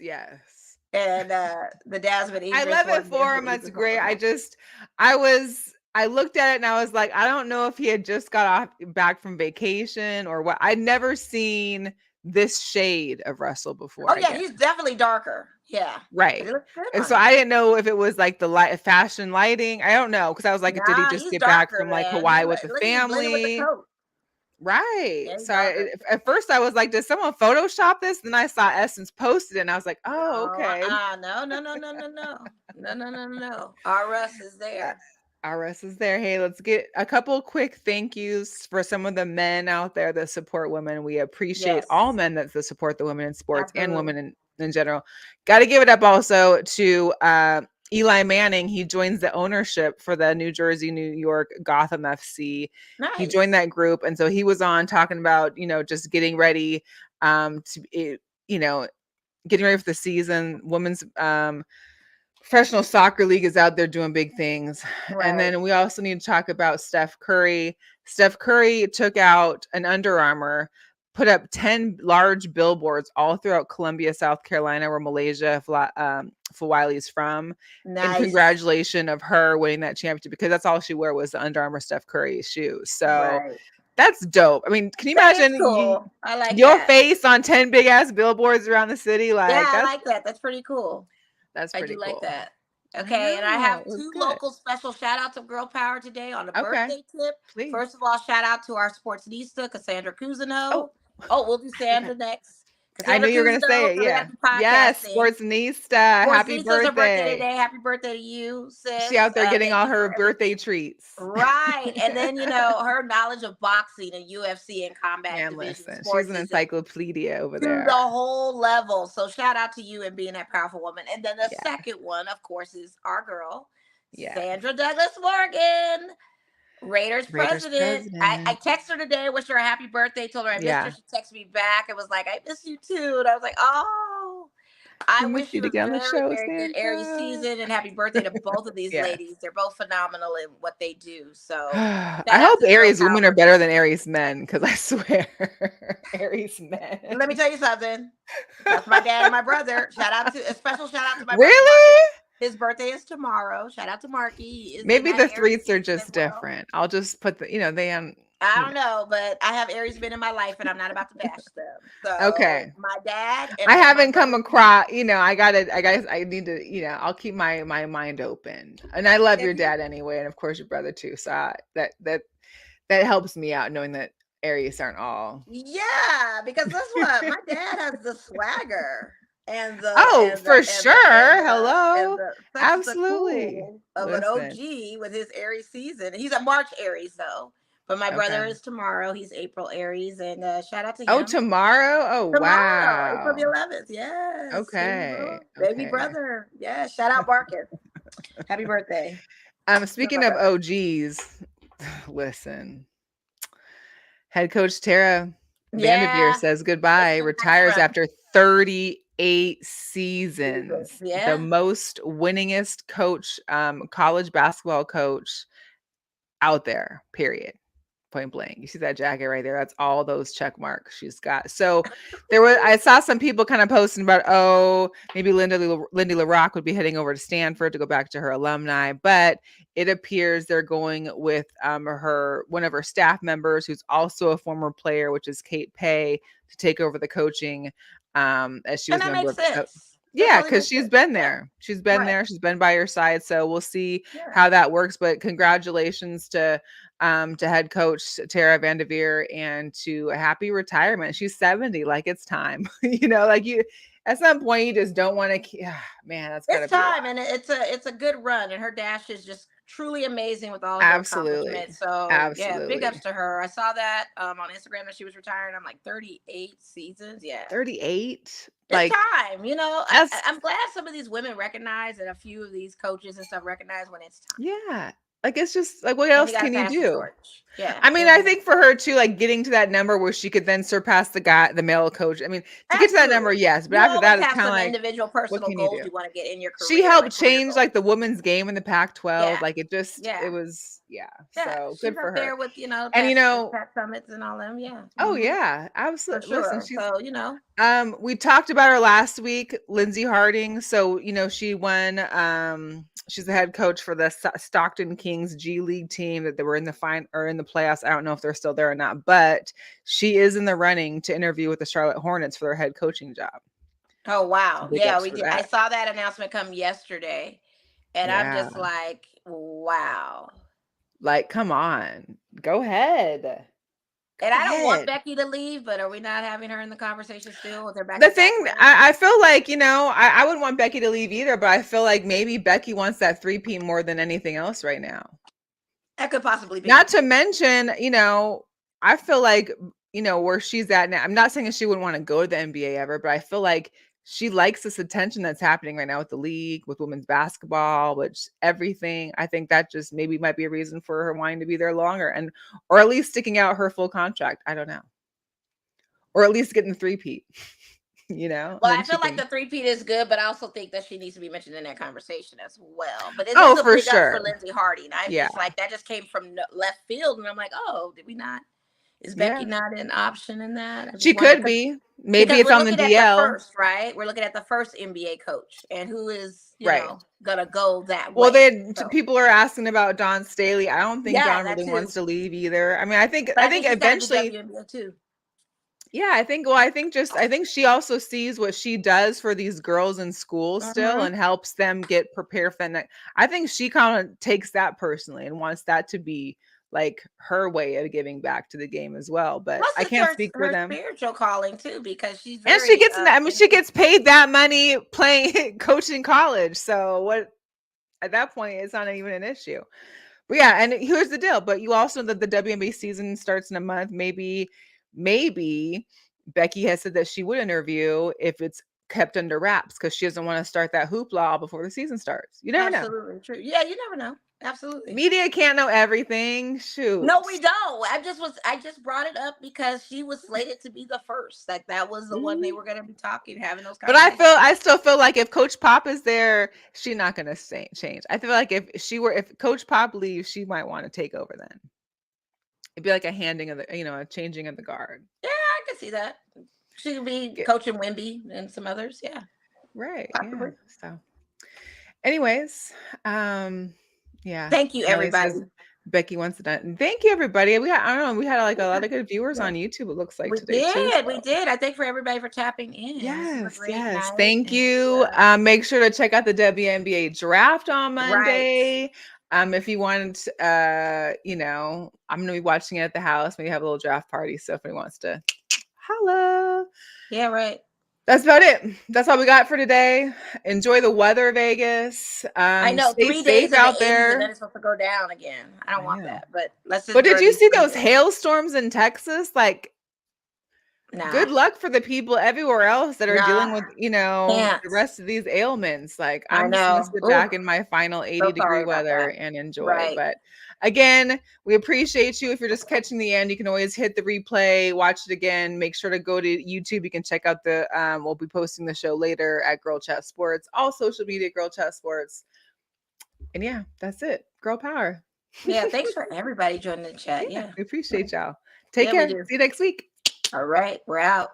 And the Jasmine I Idris love it one for him. is That's incredible. great. I looked at it and I was like, I don't know if he had just got back from vacation or what. I'd never seen this shade of Russell before. Oh yeah, he's definitely darker. Yeah. Right. But he looks good And on so it. I didn't know if it was like the fashion lighting. I don't know. Cause I was like, did he Nah, just he's get back darker, from like man. Hawaii with the Look, he's blending with the family? coat. Right. Yeah, he's So darker. at first I was like, did someone Photoshop this? Then I saw Essence posted it and I was like, oh, okay. No. Our Russ is there. RS is there. Hey, let's get a couple quick thank yous for some of the men out there that support women. We appreciate all men that support the women in sports and women in general. Got to give it up also to Eli Manning. He joins the ownership for the New Jersey, New York, Gotham FC. Nice. He joined that group. And so he was on talking about, just getting ready getting ready for the season. Women's professional soccer league is out there doing big things. Right. And then we also need to talk about Steph Curry. Steph Curry took out an Under Armour, put up 10 large billboards all throughout Columbia, South Carolina, where Malaysia Fawili's from. Nice. In congratulation of her winning that championship, because that's all she wore was the Under Armour Steph Curry shoes. So that's dope. I mean, can you imagine cool. I like your face on 10 big ass billboards around the city? Like, yeah, I like that. That's pretty cool. That's pretty cool. I do like that. Okay, and I have 2 local special shout outs of Girl Power today on a birthday tip. Please. First of all, shout out to our Sportsnista, Cassandra Cousineau. Oh, we'll do Sandra next. I knew you were going to say it. So we got Yeah. to be Yes. podcasting. Sportsnista. Sports Happy Lisa's her birthday birthday. today. Happy birthday to you, sis. She out there getting Thank all you for her birthday everything. treats. Right. And then, her knowledge of boxing and UFC and combat Man, division listen, she's sports an is just encyclopedia over to there. the whole level. So shout out to you and being that powerful woman. And then the Yeah. second one, of course, is our girl, Yeah. Sandra Douglas Morgan, Raiders president. I president. texted her today, wished her a happy birthday, told her I missed her. Yeah. She texted me back and was like, I miss you too. And I was like, oh, I We miss wish you you to a get on the very, show, very good Aries Sandra. season and happy birthday to both of these Yes. ladies. They're both phenomenal in what they do. So I shout out hope to the girl Aries women power. are better than Aries men, because I swear, Aries men. Let me tell you something. That's my dad and my brother. A special shout out to my brother Really? Marcus. His birthday is tomorrow. Shout out to Marky. He is in Maybe that the Aries threats are season as just well. different. I'll just put they I don't know, but I have Aries men in my life, and I'm not about to bash them. So Okay. my dad and I all my haven't come brothers. across, I need to, I'll keep my mind open. And I love your dad anyway, and of course your brother too. So that helps me out knowing that Aries aren't all. Yeah, because that's what my dad has the swagger and Oh, for sure. Hello. such the Absolutely. cool of an Listen. OG with his Aries season. He's a March Aries though, but my brother Okay. is tomorrow. He's April Aries, and shout out to Oh, him. tomorrow? Oh, Tomorrow, April the wow. 11th. Yes. Okay. Baby Okay. brother. Yeah. Shout out Marcus. Happy birthday. Speaking of OGs, listen. Head coach Tara Vanderveer Yeah. says goodbye, It's been a nice retires run. after 38 seasons. Yeah. The most winningest coach, college basketball coach out there, period. Point blank. You see that jacket right there? That's all those check marks she's got. So I saw some people kind of posting about, maybe Lindy LaRock would be heading over to Stanford to go back to her alumni, but it appears they're going with one of her staff members, who's also a former player, which is Kate Pay, to take over the coaching, as she was And a that member makes of. sense. Yeah, because she's been there. She's been Right. there. She's been by your side. So we'll see Yeah. how that works. But congratulations to head coach Tara Vanderveer, and to a happy retirement. She's 70. Like, it's time. At some point you just don't want to. Man, that's gotta It's be time, and it's a good run, and her dash is just truly amazing with all of her Absolutely. accomplishments. So yeah, big Absolutely. ups to her. I saw that on Instagram that she was retiring. I'm like 38 seasons. Yeah. 38. It's time, that's- I'm glad some of these women recognize, and a few of these coaches and stuff recognize when it's time. Yeah. Like, it's just like, what And else you gotta can you pass the do? torch. Yeah. I mean, I think for her too, like getting to that number where she could then surpass the male coach. I mean, to get to that number, Absolutely. yes, but You after that, always it's have kind of some like, individual what personal can you goals do? you want to get in your career. She helped like career change goals. like the women's game in the Pac-12. Yeah. Like, it just, Yeah. it was, Yeah, so she's good for up her. there with And Pat Summits and all them. Yeah. oh Mhm. yeah, For absolutely. sure. Listen, she's So we talked about her last week, Lindsay Harding. So, she won, she's the head coach for the Stockton Kings G League team that they were in the playoffs. I don't know if they're still there or not, but she is in the running to interview with the Charlotte Hornets for their head coaching job. Oh wow. Big Yeah, ups we for did. I that. saw that announcement come yesterday, and I'm Yeah. just like, wow. Like, come on, go ahead. And I don't want Becky to leave, but are we not having her in the conversation still with her back? The thing, I feel like, I wouldn't want Becky to leave either, but I feel like maybe Becky wants that 3P more than anything else right now. That could possibly be. Not to mention, I feel like, where she's at now. I'm not saying she wouldn't want to go to the NBA ever, but I feel like she likes this attention that's happening right now with the league, with women's basketball, which everything. I think that just maybe might be a reason for her wanting to be there longer, or at least sticking out her full contract. I don't know. Or at least getting the 3P. Well, I feel like the 3P is good, but I also think that she needs to be mentioned in that conversation as well. But it's a for big sure. up for Lindsay Harding. I'm just like, that just came from left field, and I'm like, oh, did we not? Is Becky not an option in that? She could be. Maybe it's on the DL. At the first, right? We're looking at the first NBA coach, and who is gonna go that way. Well, people are asking about Dawn Staley. I don't think Dawn really wants to leave either. I mean, I think eventually too. Yeah, I think she also sees what she does for these girls in school still, and helps them get prepared for that. I think she kind of takes that personally and wants that to be like her way of giving back to the game as well. But Plus, I it's can't speak for her them. spiritual calling too, because she's And she very gets I mean, she gets paid that money playing coaching college. So what at that point it's not even an issue. But yeah, and here's the deal. But you also know that the WNBA season starts in a month. Maybe Becky has said that she would interview if it's kept under wraps because she doesn't want to start that hoopla before the season starts. You never know. absolutely true. Yeah, you never know. Absolutely. Media can't know everything. Shoot. No, we don't. I just brought it up because she was slated to be the first. Like that was the one they were going to be having those But conversations. I still feel like if Coach Pop is there, she's not gonna change. I feel like if Coach Pop leaves, she might want to take over then. It'd be like a handing of a changing of the guard. Yeah, I can see that. She could be coaching Wemby and some others. Yeah. Right. Possibly. Yeah. So anyways, yeah. Thank you, Melly everybody. says Becky wants it done. Thank you, everybody. I don't know, we had like a lot of good viewers on YouTube, it looks like today too. We did. I thank for everybody for tapping in. Yes, Night, thank you. Make sure to check out the WNBA draft on Monday. Right. If you want, I'm gonna be watching it at the house. Maybe have a little draft party. So if anyone wants to holla. Yeah, right. That's about it. That's all we got for today. Enjoy the weather, Vegas. I know stay 3 safe days out there, and there. then it's supposed to go down again. I don't want that, but let's just. But did you see those hailstorms in Texas? Like, good luck for the people everywhere else that are dealing with, the rest of these ailments. Like, I'm just gonna sit back in my final 80-degree weather and enjoy. Right. But again, we appreciate you. If you're just catching the end, you can always hit the replay, watch it again. Make sure to go to YouTube. You can check out we'll be posting the show later at Girl Chat Sports, all social media Girl Chat Sports. And yeah, that's it. Girl power. Yeah, thanks for everybody joining the chat. Yeah. We appreciate y'all. Take care. See you next week. All right, we're out.